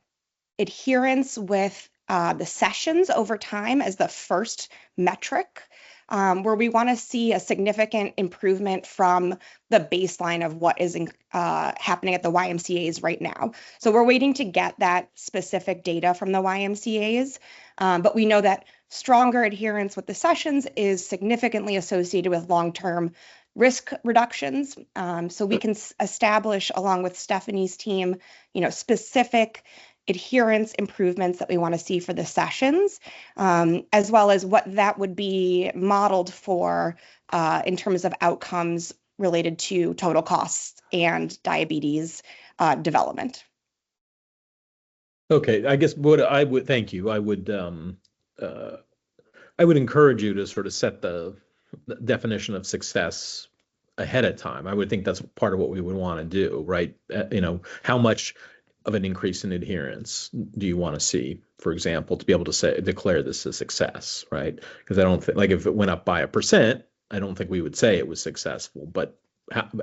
adherence with the sessions over time as the first metric, where we want to see a significant improvement from the baseline of what is happening at the YMCAs right now. So we're waiting to get that specific data from the YMCAs, but we know that stronger adherence with the sessions is significantly associated with long-term risk reductions. So we can establish, along with Stephanie's team, specific adherence improvements that we want to see for the sessions, as well as what that would be modeled for in terms of outcomes related to total costs and diabetes development. Okay, I guess what I would, thank you. I would encourage you to sort of set the definition of success ahead of time. I would think that's part of what we would want to do, right? How much of an increase in adherence do you want to see, for example, to be able to declare this a success, right? Because I don't think, like, if it went up by 1%, I don't think we would say it was successful. But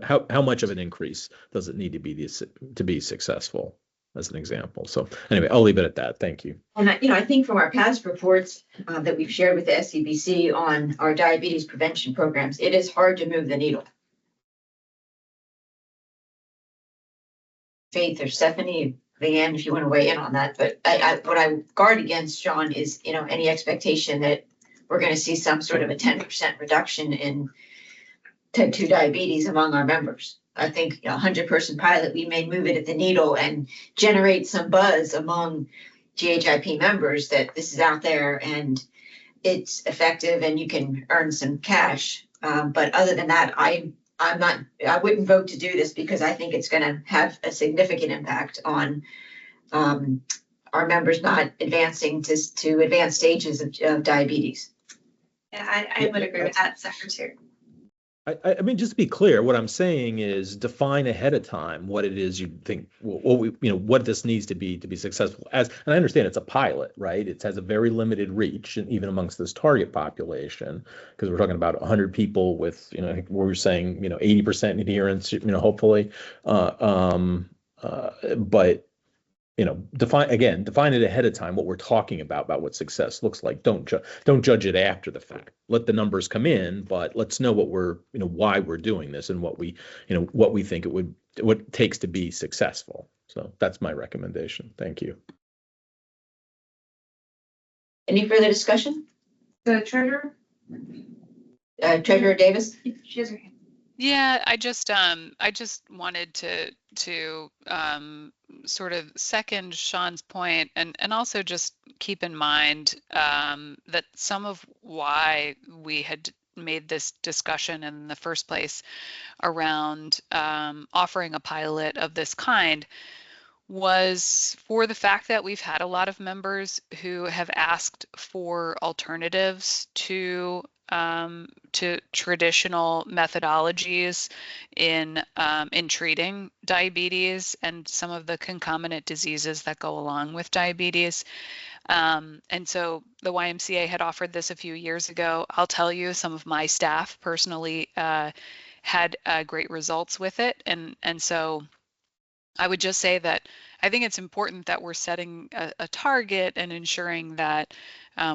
how much of an increase does it need to be successful, as an example? So anyway, I'll leave it at that. Thank you. And I think from our past reports that we've shared with the SCBC on our diabetes prevention programs, it is hard to move the needle. Faith or Stephanie, Leanne, if you want to weigh in on that, but what I guard against, John, is any expectation that we're going to see some sort of a 10% reduction in type 2 diabetes among our members. I think a 100-person pilot, we may move it at the needle and generate some buzz among GHIP members that this is out there and it's effective and you can earn some cash. But other than that, I wouldn't vote to do this because I think it's going to have a significant impact on our members not advancing to advanced stages of diabetes. Yeah, I would agree with that, Secretary. I mean, just to be clear, what I'm saying is define ahead of time what it is you think, what this needs to be successful. And I understand it's a pilot, right? It has a very limited reach, and even amongst this target population, because we're talking about 100 people with, I think we're saying, 80% adherence, hopefully. But define it ahead of time what we're talking about what success looks like. Don't judge it after the fact. Let the numbers come in, but let's know what why we're doing this and what we think what it takes to be successful. So that's my recommendation. Thank you. Any further discussion? The treasurer? Treasurer Davis? She has her hand. Yeah, I just wanted to sort of second Sean's point and also just keep in mind that some of why we had made this discussion in the first place around offering a pilot of this kind was for the fact that we've had a lot of members who have asked for alternatives to traditional methodologies in treating diabetes and some of the concomitant diseases that go along with diabetes. And so the YMCA had offered this a few years ago. I'll tell you, some of my staff personally had great results with it. And so I would just say that I think it's important that we're setting a target and ensuring that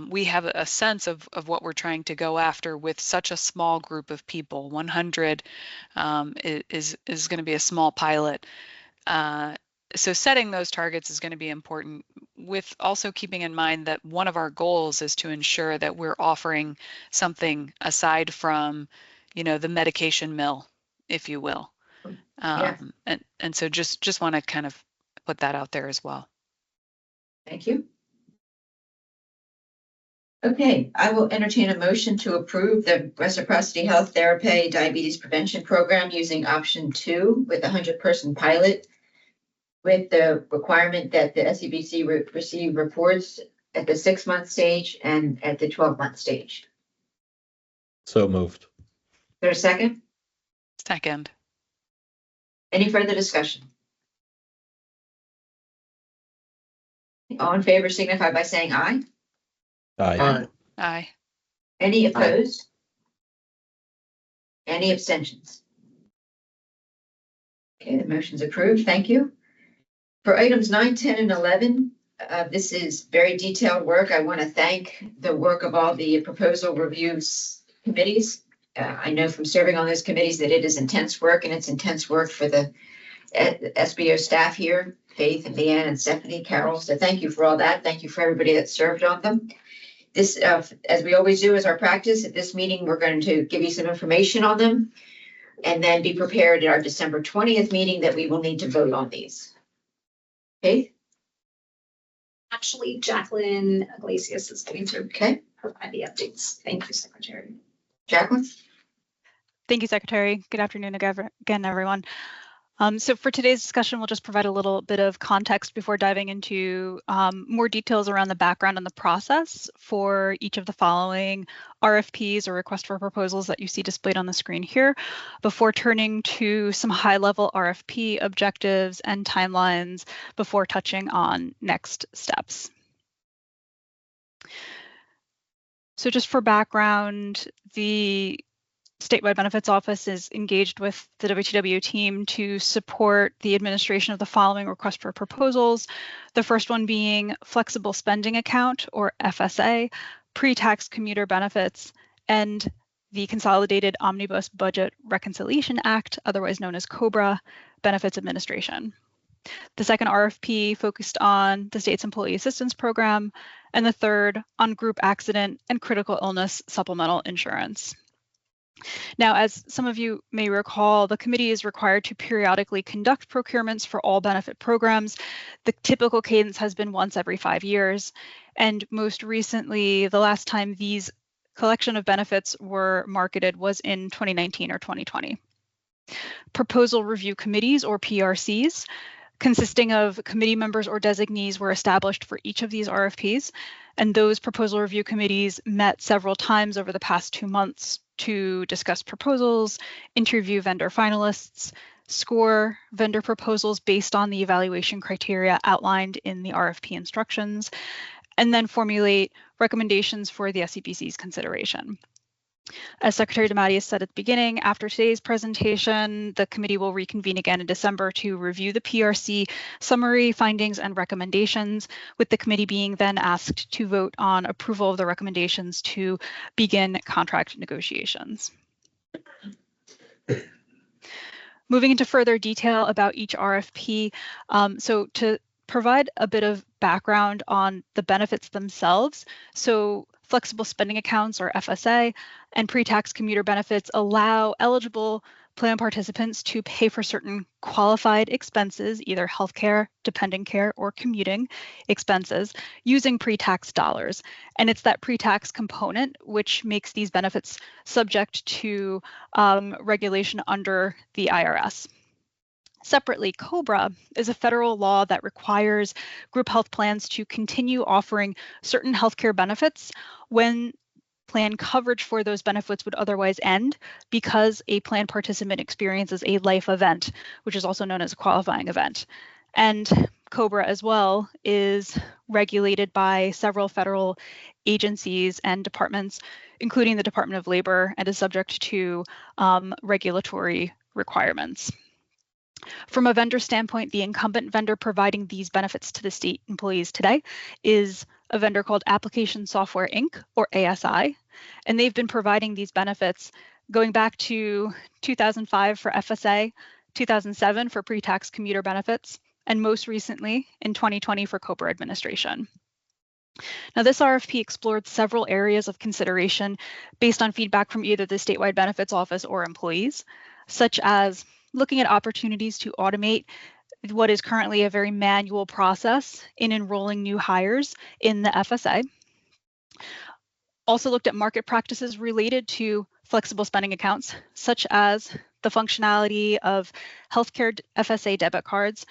we have a sense of what we're trying to go after with such a small group of people. 100 is going to be a small pilot. So setting those targets is going to be important, with also keeping in mind that one of our goals is to ensure that we're offering something aside from, the medication mill, if you will. And so just want to kind of put that out there as well. Thank you. Okay, I will entertain a motion to approve the Reciprocity Health Therapy Diabetes Prevention Program using option 2 with a 100-person pilot, with the requirement that the SCBC receive reports at the 6-month stage and at the 12-month stage. So moved. Is there a second? Second. Any further discussion? All in favor signify by saying aye. Aye. Aye. Any opposed? Any abstentions? Okay, the motion's approved. Thank you. For items 9, 10, and 11, this is very detailed work. I want to thank the work of all the proposal reviews committees. I know from serving on those committees that it is intense work, and it's intense work for the SBO staff here, Faith and Leanne and Stephanie, Carol. So thank you for all that. Thank you for everybody that served on them. This, as we always do as our practice, at this meeting, we're going to give you some information on them and then be prepared at our December 20th meeting that we will need to vote on these. Faith? Actually, Jacqueline Iglesias is going to provide the updates. Thank you, Secretary. Jacqueline? Thank you, Secretary. Good afternoon again, everyone. So for today's discussion, we'll just provide a little bit of context before diving into more details around the background and the process for each of the following RFPs or request for proposals that you see displayed on the screen here, before turning to some high-level RFP objectives and timelines before touching on next steps. So just for background, the Statewide Benefits Office is engaged with the WTW team to support the administration of the following request for proposals. The first one being Flexible Spending Account, or FSA, Pre-Tax Commuter Benefits, and the Consolidated Omnibus Budget Reconciliation Act, otherwise known as COBRA, Benefits Administration. The second RFP focused on the state's Employee Assistance Program, and the third on Group Accident and Critical Illness Supplemental Insurance. Now, as some of you may recall, the committee is required to periodically conduct procurements for all benefit programs. The typical cadence has been once every 5 years. And most recently, the last time these collection of benefits were marketed was in 2019 or 2020. Proposal review committees, or PRCs, consisting of committee members or designees, were established for each of these RFPs. And those proposal review committees met several times over the past 2 months to discuss proposals, interview vendor finalists, score vendor proposals based on the evaluation criteria outlined in the RFP instructions, and then formulate recommendations for the SCBC's consideration. As Secretary DeMatteis said at the beginning, after today's presentation, the committee will reconvene again in December to review the PRC summary, findings, and recommendations, with the committee being then asked to vote on approval of the recommendations to begin contract negotiations. Moving into further detail about each RFP, so to provide a bit of background on the benefits themselves, so flexible spending accounts, or FSA, and pre-tax commuter benefits allow eligible plan participants to pay for certain qualified expenses, either healthcare, dependent care, or commuting expenses, using pre-tax dollars. And it's that pre-tax component which makes these benefits subject to regulation under the IRS. Separately, COBRA is a federal law that requires group health plans to continue offering certain healthcare benefits when plan coverage for those benefits would otherwise end because a plan participant experiences a life event, which is also known as a qualifying event. And COBRA as well is regulated by several federal agencies and departments, including the Department of Labor, and is subject to regulatory requirements. From a vendor standpoint, the incumbent vendor providing these benefits to the state employees today is a vendor called Application Software Inc., or ASI, and they've been providing these benefits going back to 2005 for FSA, 2007 for pre-tax commuter benefits, and most recently in 2020 for COBRA administration. Now, this RFP explored several areas of consideration based on feedback from either the Statewide Benefits Office or employees, such as looking at opportunities to automate what is currently a very manual process in enrolling new hires in the FSA. Also looked at market practices related to flexible spending accounts, such as the functionality of healthcare FSA debit cards,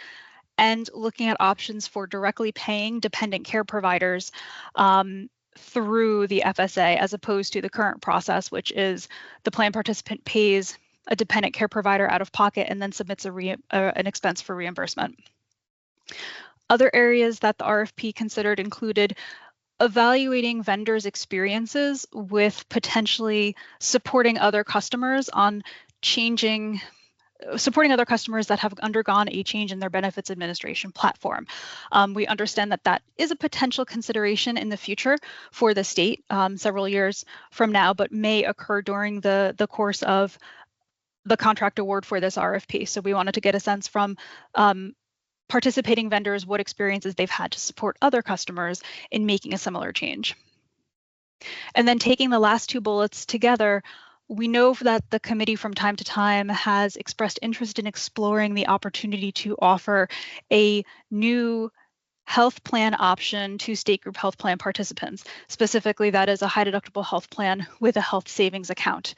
and looking at options for directly paying dependent care providers through the FSA, as opposed to the current process, which is the plan participant pays a dependent care provider out of pocket and then submits an expense for reimbursement. Other areas that the RFP considered included evaluating vendors' experiences with potentially supporting other customers on supporting other customers that have undergone a change in their benefits administration platform. We understand that that is a potential consideration in the future for the state several years from now, but may occur during the course of the contract award for this RFP. So we wanted to get a sense from participating vendors what experiences they've had to support other customers in making a similar change. And then taking the last two bullets together, we know that the committee from time to time has expressed interest in exploring the opportunity to offer a new health plan option to state group health plan participants. Specifically, that is a high deductible health plan with a health savings account.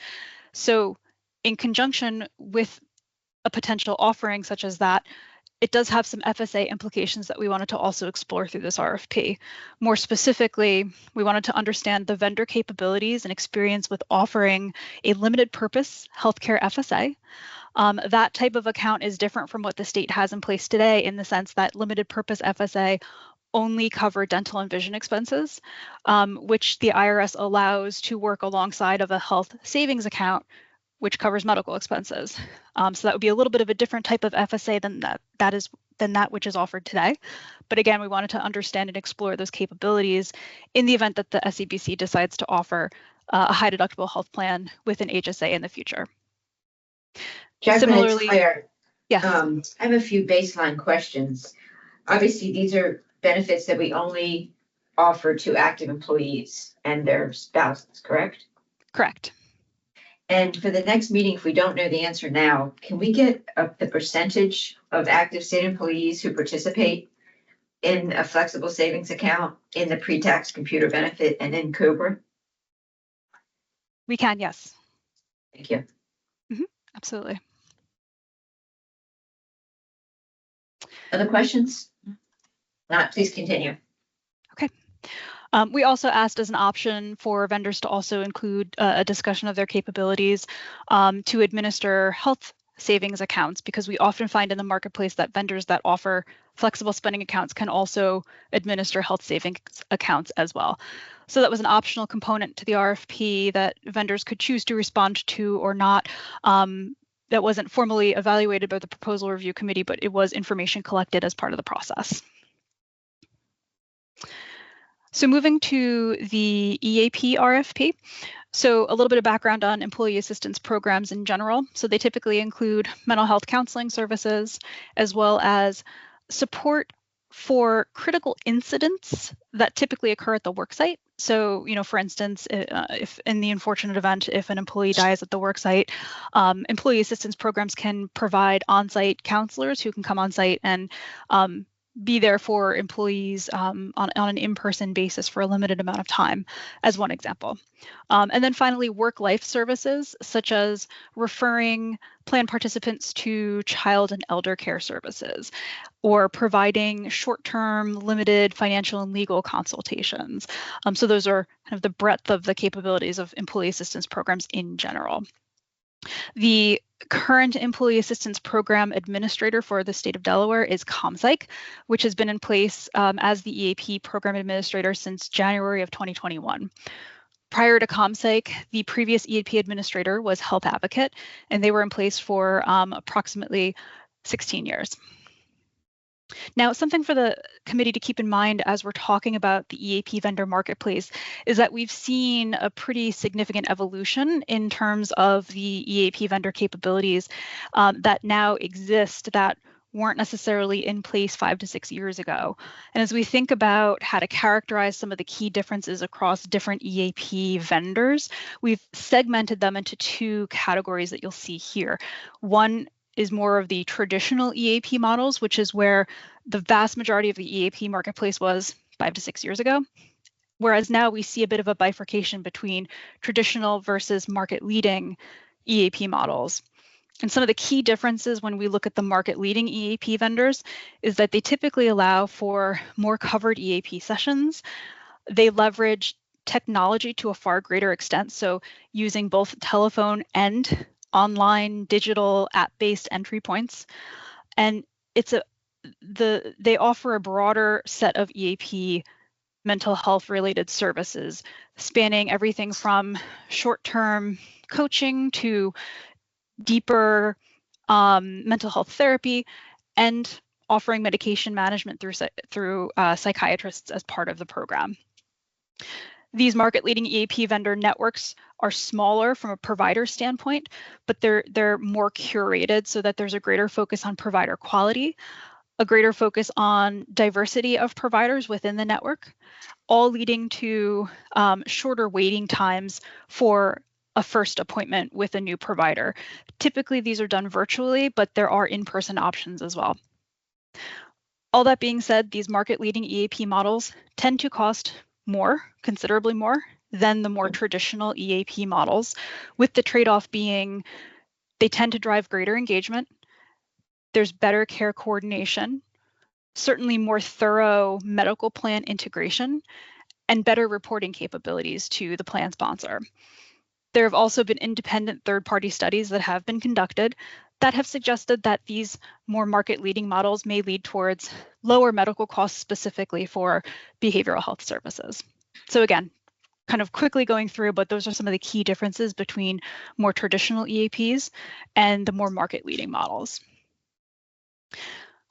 So in conjunction with a potential offering such as that, it does have some FSA implications that we wanted to also explore through this RFP. More specifically, we wanted to understand the vendor capabilities and experience with offering a limited purpose healthcare FSA. That type of account is different from what the state has in place today, in the sense that limited purpose FSA only cover dental and vision expenses, which the IRS allows to work alongside of a health savings account, which covers medical expenses. So that would be a little bit of a different type of FSA than that which is offered today. But again, we wanted to understand and explore those capabilities in the event that the SCBC decides to offer a high deductible health plan with an HSA in the future. Jacqueline, it's Similarly, Claire. yes. I have a few baseline questions. Obviously, these are benefits that we only offer to active employees and their spouses, correct? Correct. And for the next meeting, if we don't know the answer now, can we get the percentage of active state employees who participate in a flexible savings account, in the pre-tax computer benefit, and in COBRA? We can, yes. Thank you. Absolutely. Other questions? Not, please continue. Okay. We also asked as an option for vendors to also include a discussion of their capabilities to administer health savings accounts, because we often find in the marketplace that vendors that offer flexible spending accounts can also administer health savings accounts as well. So that was an optional component to the RFP that vendors could choose to respond to or not. That wasn't formally evaluated by the proposal review committee, but it was information collected as part of the process. So moving to the EAP RFP. So a little bit of background on employee assistance programs in general. So they typically include mental health counseling services, as well as support for critical incidents that typically occur at the worksite. So, for instance, if in the unfortunate event, if an employee dies at the worksite, employee assistance programs can provide on-site counselors who can come on site and be there for employees on an in-person basis for a limited amount of time, as one example. And then finally, work-life services, such as referring plan participants to child and elder care services, or providing short-term limited financial and legal consultations. So those are kind of the breadth of the capabilities of employee assistance programs in general. The current employee assistance program administrator for the state of Delaware is ComPsych, which has been in place as the EAP program administrator since January of 2021. Prior to ComPsych, the previous EAP administrator was Health Advocate, and they were in place for approximately 16 years. Now, something for the committee to keep in mind as we're talking about the EAP vendor marketplace is that we've seen a pretty significant evolution in terms of the EAP vendor capabilities that now exist that weren't necessarily in place 5 to 6 years ago. And as we think about how to characterize some of the key differences across different EAP vendors, we've segmented them into 2 categories that you'll see here. One is more of the traditional EAP models, which is where the vast majority of the EAP marketplace was 5 to 6 years ago. Whereas now we see a bit of a bifurcation between traditional versus market leading EAP models. And some of the key differences when we look at the market leading EAP vendors is that they typically allow for more covered EAP sessions. They leverage technology to a far greater extent, so using both telephone and online digital app-based entry points, and they offer a broader set of EAP mental health related services, spanning everything from short-term coaching to deeper mental health therapy, and offering medication management through psychiatrists as part of the program. These market-leading EAP vendor networks are smaller from a provider standpoint, but they're more curated so that there's a greater focus on provider quality, a greater focus on diversity of providers within the network, all leading to shorter waiting times for a first appointment with a new provider. Typically, these are done virtually, but there are in-person options as well. All that being said, these market-leading EAP models tend to cost more, considerably more, than the more traditional EAP models, with the trade-off being they tend to drive greater engagement, There's better care coordination, certainly more thorough medical plan integration, and better reporting capabilities to the plan sponsor. There have also been independent third-party studies that have been conducted that have suggested that these more market-leading models may lead towards lower medical costs specifically for behavioral health services. So again, kind of quickly going through, but those are some of the key differences between more traditional EAPs and the more market-leading models.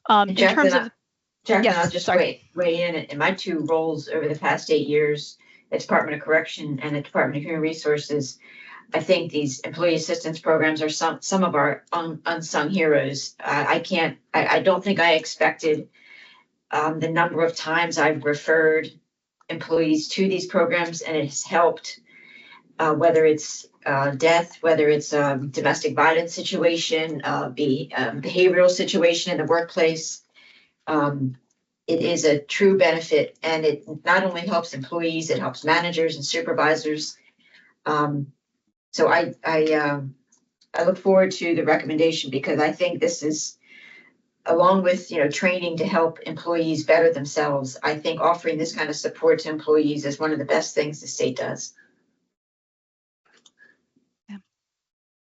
In terms of Jacqueline, yes, I'll just sorry. weigh in. In my 2 roles over the past 8 years at Department of Correction and the Department of Human Resources, I think these employee assistance programs are some of our unsung heroes. I don't think I expected the number of times I've referred employees to these programs, and it has helped, whether it's death, whether it's a domestic violence situation, behavioral situation in the workplace. It is a true benefit, and it not only helps employees, it helps managers and supervisors. So I look forward to the recommendation, because I think this is, along with, training to help employees better themselves, I think offering this kind of support to employees is one of the best things the state does. Yeah.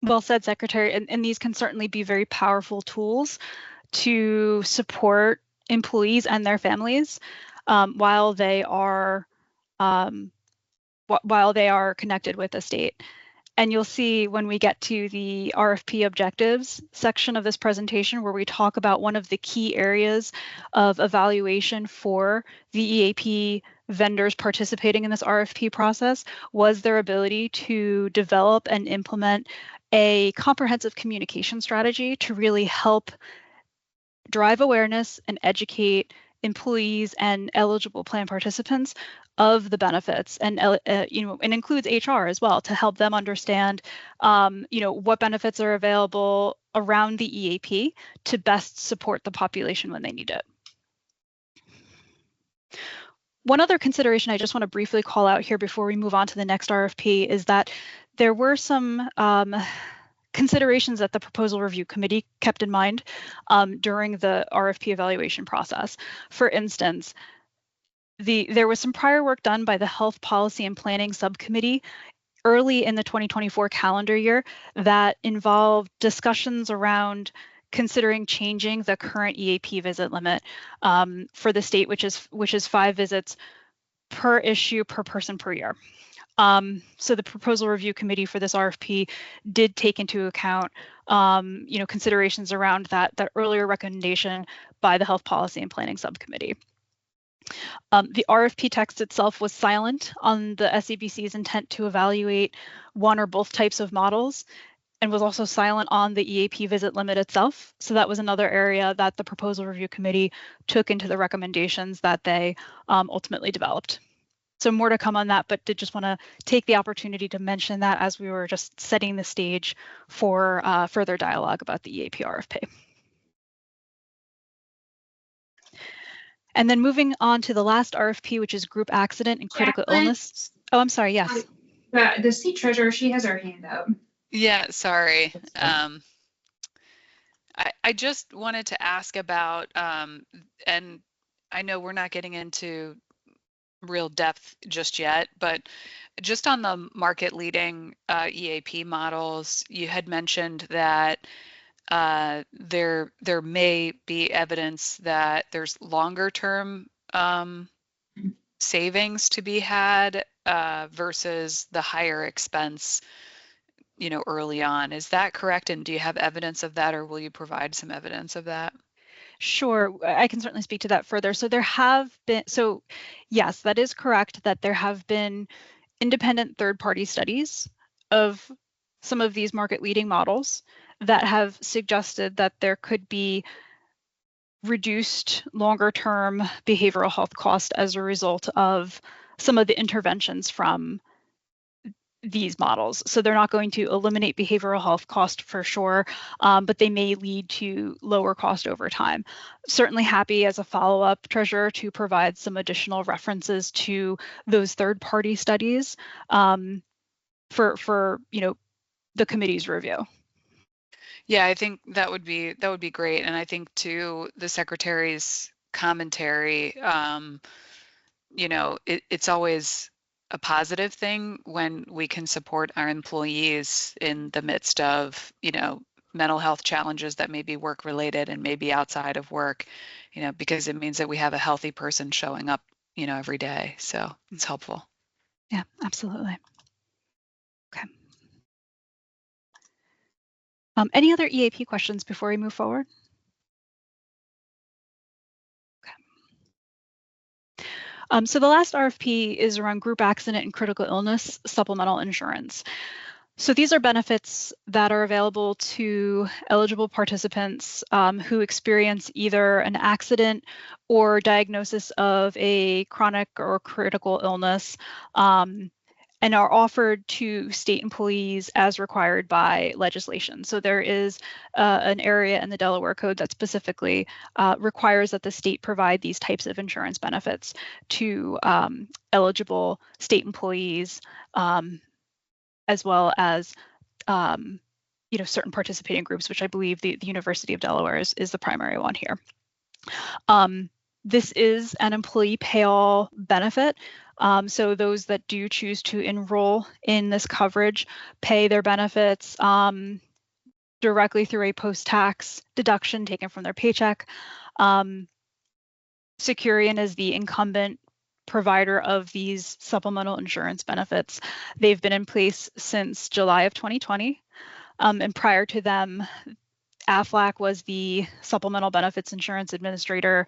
Well said, Secretary. And these can certainly be very powerful tools to support employees and their families while they are connected with the state. And you'll see when we get to the RFP objectives section of this presentation, where we talk about one of the key areas of evaluation for the EAP vendors participating in this RFP process was their ability to develop and implement a comprehensive communication strategy to really help drive awareness and educate employees and eligible plan participants of the benefits, and and includes HR as well, to help them understand what benefits are available around the EAP to best support the population when they need it. One other consideration I just want to briefly call out here before we move on to the next RFP is that there were some considerations that the Proposal Review Committee kept in mind during the RFP evaluation process. For instance, there was some prior work done by the Health Policy and Planning Subcommittee early in the 2024 calendar year that involved discussions around considering changing the current EAP visit limit for the state, which is 5 visits per issue per person per year. So the Proposal Review Committee for this RFP did take into account, considerations around that earlier recommendation by the Health Policy and Planning Subcommittee. The RFP text itself was silent on the SCBC's intent to evaluate one or both types of models, and was also silent on the EAP visit limit itself. So that was another area that the Proposal Review Committee took into the recommendations that they ultimately developed. So more to come on that, but did just want to take the opportunity to mention that as we were just setting the stage for further dialogue about the EAP RFP. And then moving on to the last RFP, which is group accident and critical illness. Oh, I'm sorry, yes. The state treasurer, she has her hand up. Yeah, sorry. I just wanted to ask about, and I know we're not getting into real depth just yet, but just on the market leading EAP models, you had mentioned that there may be evidence that there's longer term savings to be had versus the higher expense, early on. Is that correct? And do you have evidence of that, or will you provide some evidence of that? Sure, I can certainly speak to that further. So yes, that is correct that there have been independent third-party studies of some of these market-leading models that have suggested that there could be reduced longer-term behavioral health cost as a result of some of the interventions from these models. So they're not going to eliminate behavioral health cost for sure, but they may lead to lower cost over time. Certainly happy as a follow-up, Treasurer, to provide some additional references to those third-party studies for the committee's review. Yeah, I think that would be great. And I think too, the secretary's commentary, it's always a positive thing when we can support our employees in the midst of, mental health challenges that may be work related and maybe outside of work, because it means that we have a healthy person showing up, every day. So it's helpful. Yeah, absolutely. Okay. Any other EAP questions before we move forward? Okay. So the last RFP is around group accident and critical illness supplemental insurance. So these are benefits that are available to eligible participants who experience either an accident or diagnosis of a chronic or critical illness, and are offered to state employees as required by legislation. So there is an area in the Delaware Code that specifically requires that the state provide these types of insurance benefits to eligible state employees, as well as certain participating groups, which I believe the University of Delaware is the primary one here. This is an employee pay-all benefit. So those that do choose to enroll in this coverage pay their benefits directly through a post-tax deduction taken from their paycheck. Securian is the incumbent provider of these supplemental insurance benefits. They've been in place since July of 2020. And prior to them, AFLAC was the supplemental benefits insurance administrator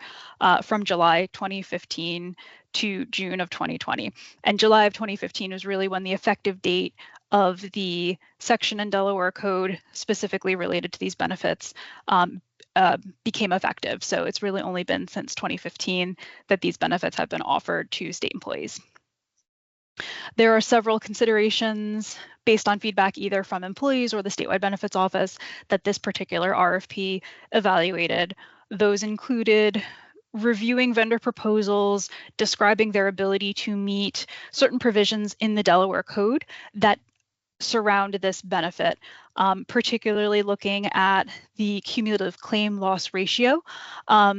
from July 2015 to June of 2020. And July of 2015 was really when the effective date of the section in Delaware Code specifically related to these benefits became effective. So it's really only been since 2015 that these benefits have been offered to state employees. There are several considerations based on feedback either from employees or the statewide benefits office that this particular RFP evaluated. Those included reviewing vendor proposals, describing their ability to meet certain provisions in the Delaware Code that surround this benefit, particularly looking at the cumulative claim loss ratio.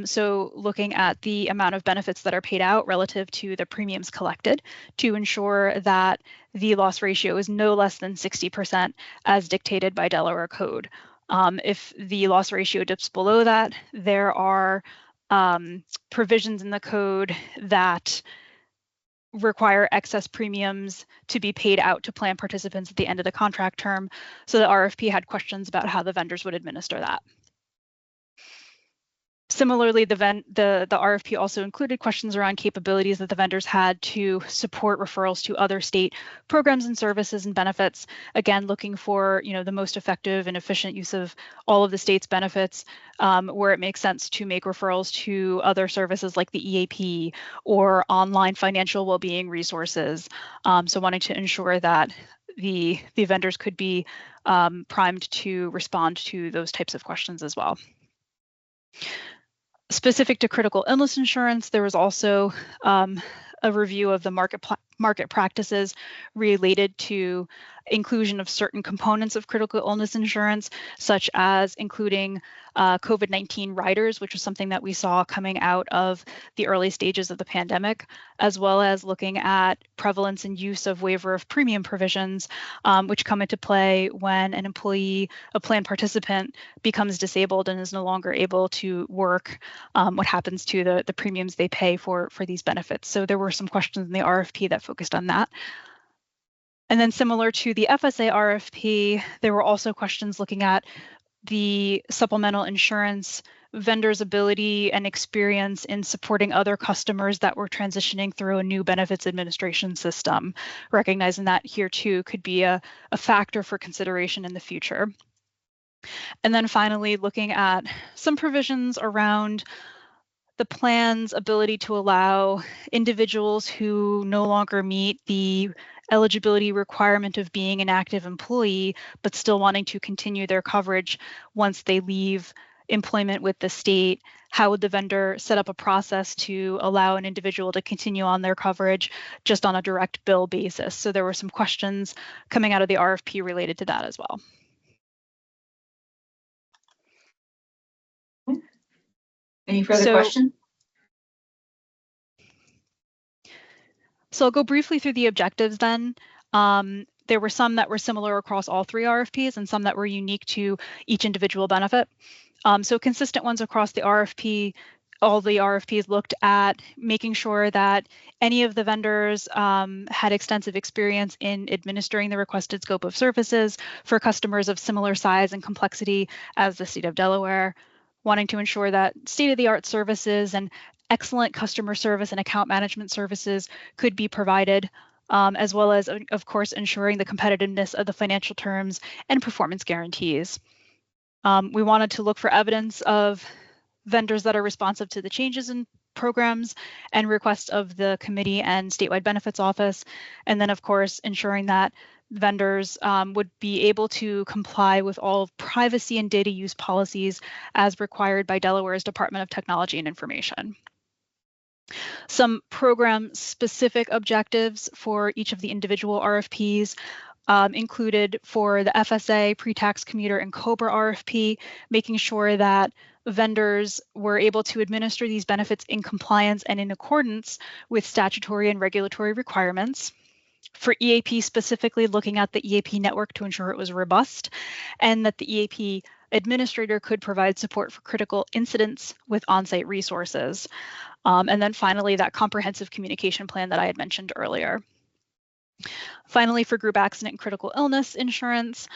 So looking at the amount of benefits that are paid out relative to the premiums collected to ensure that the loss ratio is no less than 60% as dictated by Delaware Code. If the loss ratio dips below that, there are provisions in the code that require excess premiums to be paid out to plan participants at the end of the contract term. So the RFP had questions about how the vendors would administer that. Similarly, the RFP also included questions around capabilities that the vendors had to support referrals to other state programs and services and benefits. Again, looking for the most effective and efficient use of all of the state's benefits, where it makes sense to make referrals to other services like the EAP or online financial well-being resources. So wanting to ensure that the vendors could be primed to respond to those types of questions as well. Specific to critical illness insurance, there was also a review of the market practices related to inclusion of certain components of critical illness insurance, such as including COVID-19 riders, which was something that we saw coming out of the early stages of the pandemic, as well as looking at prevalence and use of waiver of premium provisions, which come into play when an employee, a plan participant, becomes disabled and is no longer able to work. What happens to the premiums they pay for these benefits? So there were some questions in the RFP that focused on that. And then similar to the FSA RFP, there were also questions looking at the supplemental insurance vendors' ability and experience in supporting other customers that were transitioning through a new benefits administration system, recognizing that here too could be a factor for consideration in the future. And then finally, looking at some provisions around the plan's ability to allow individuals who no longer meet the eligibility requirement of being an active employee, but still wanting to continue their coverage once they leave employment with the state. How would the vendor set up a process to allow an individual to continue on their coverage just on a direct bill basis? So there were some questions coming out of the RFP related to that as well. Any further So- question? So I'll go briefly through the objectives then. There were some that were similar across all 3 RFPs and some that were unique to each individual benefit. So consistent ones across the RFP, all the RFPs looked at making sure that any of the vendors had extensive experience in administering the requested scope of services for customers of similar size and complexity as the state of Delaware, wanting to ensure that state-of-the-art services and excellent customer service and account management services could be provided, as well as, of course, ensuring the competitiveness of the financial terms and performance guarantees. We wanted to look for evidence of vendors that are responsive to the changes in programs and requests of the committee and statewide benefits office. And then, of course, ensuring that vendors would be able to comply with all privacy and data use policies as required by Delaware's Department of Technology and Information. Some program-specific objectives for each of the individual RFPs included for the FSA, pre-tax commuter, and COBRA RFP, making sure that vendors were able to administer these benefits in compliance and in accordance with statutory and regulatory requirements. For EAP specifically, looking at the EAP network to ensure it was robust and that the EAP administrator could provide support for critical incidents with on-site resources. And then finally, that comprehensive communication plan that I had mentioned earlier. Finally, for group accident and critical illness insurance,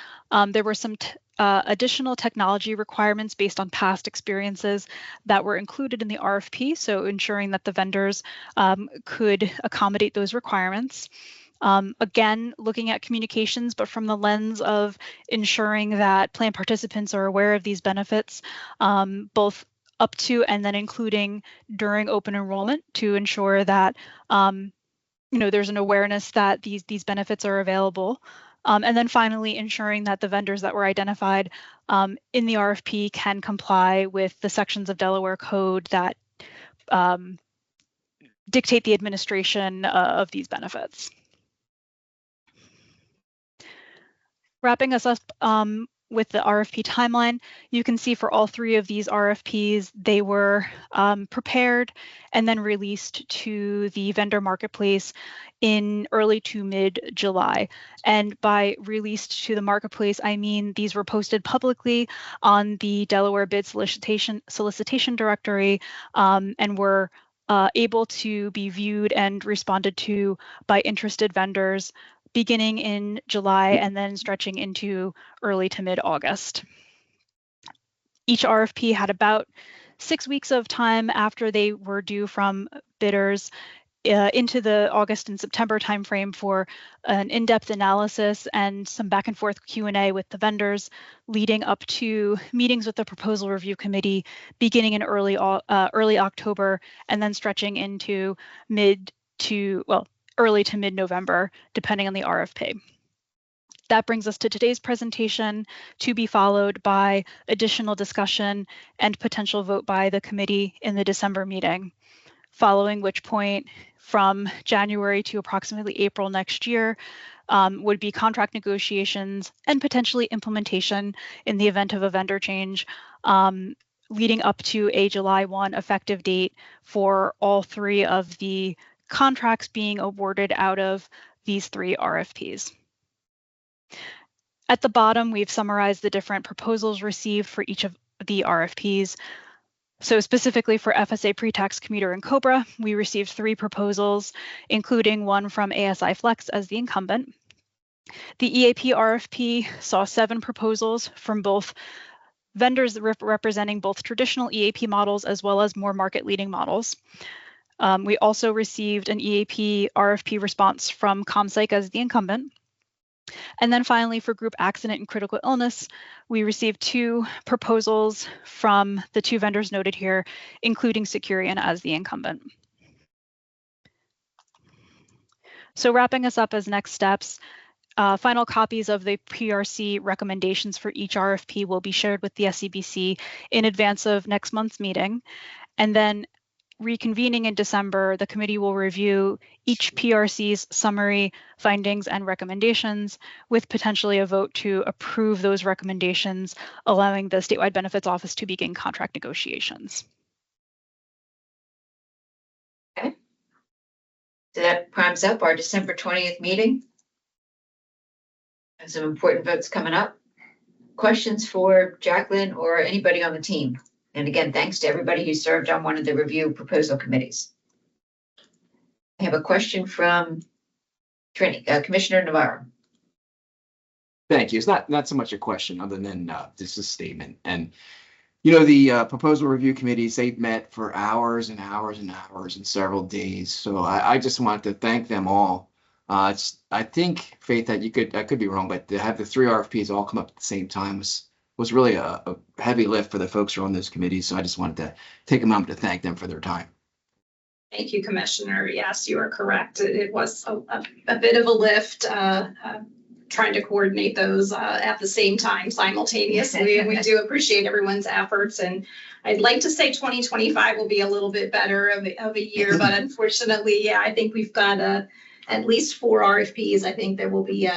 there were some additional technology requirements based on past experiences that were included in the RFP, so ensuring that the vendors could accommodate those requirements. Again, looking at communications, but from the lens of ensuring that plan participants are aware of these benefits, both up to and then including during open enrollment, to ensure that there's an awareness that these benefits are available. And then finally, ensuring that the vendors that were identified in the RFP can comply with the sections of Delaware Code that dictate the administration of these benefits. Wrapping us up with the RFP timeline, you can see for all 3 of these RFPs, they were prepared and then released to the vendor marketplace in early to mid-July. And by released to the marketplace, I mean these were posted publicly on the Delaware Bid Solicitation Directory and were able to be viewed and responded to by interested vendors beginning in July and then stretching into early to mid-August. Each RFP had about 6 weeks of time after they were due from bidders into the August and September timeframe for an in-depth analysis and some back and forth Q&A with the vendors, leading up to meetings with the proposal review committee beginning in early October and then stretching into early to mid-November, depending on the RFP. That brings us to today's presentation, to be followed by additional discussion and potential vote by the committee in the December meeting, following which point from January to approximately April next year would be contract negotiations and potentially implementation in the event of a vendor change, leading up to a July 1 effective date for all 3 of the contracts being awarded out of these 3 RFPs. At the bottom, we've summarized the different proposals received for each of the RFPs. So specifically for FSA pre-tax commuter and COBRA, we received 3 proposals, including one from ASI Flex as the incumbent. The EAP RFP saw 7 proposals from both vendors representing both traditional EAP models as well as more market-leading models. We also received an EAP RFP response from ComPsych as the incumbent. And then finally, for group accident and critical illness, we received 2 proposals from the 2 vendors noted here, including Securian as the incumbent. So wrapping us up as next steps, final copies of the PRC recommendations for each RFP will be shared with the SCBC in advance of next month's meeting. And then reconvening in December, the committee will review each PRC's summary findings and recommendations, with potentially a vote to approve those recommendations, allowing the statewide benefits office to begin contract negotiations. So that primes up our December 20th meeting. Some important votes coming up. Questions for Jacqueline or anybody on the team? And again, thanks to everybody who served on one of the review proposal committees. I have a question from Commissioner Navarro. Thank you. It's not so much a question other than just a statement. And, you know, the proposal review committees, they've met for hours and hours and hours and several days. So I just want to thank them all. I think, Faith, that I could be wrong, but to have the 3 RFPs all come up at the same time was really a heavy lift for the folks who are on those committees. So I just wanted to take a moment to thank them for their time. Thank you, Commissioner. Yes, you are correct. It was a bit of a lift trying to coordinate those at the same time simultaneously. We do appreciate everyone's efforts. And I'd like to say 2025 will be a little bit better of a year, but unfortunately, yeah, I think we've got at least 4 RFPs. I think there will be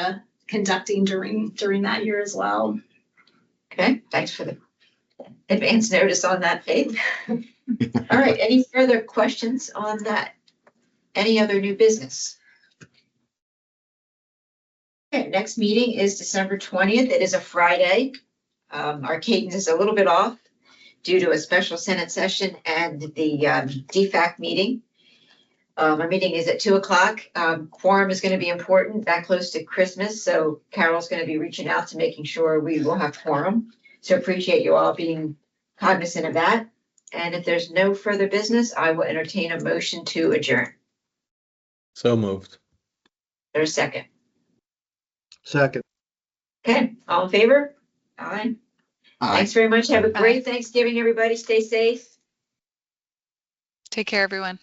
conducting during that year as well. Okay, thanks for the advance notice on that, Faith. All right, any further questions on that? Any other new business? Okay, next meeting is December 20th. It is a Friday. Our cadence is a little bit off due to a special Senate session and the DFAC meeting. Our meeting is at 2:00. Quorum is going to be important that close to Christmas, so Carol's going to be reaching out to making sure we will have quorum. So appreciate you all being cognizant of that. And if there's no further business, I will entertain a motion to adjourn. So moved. There's a second. Second. Okay, all in favor? Aye. Thanks very much. Have a great Thanksgiving, everybody. Stay safe. Take care, everyone.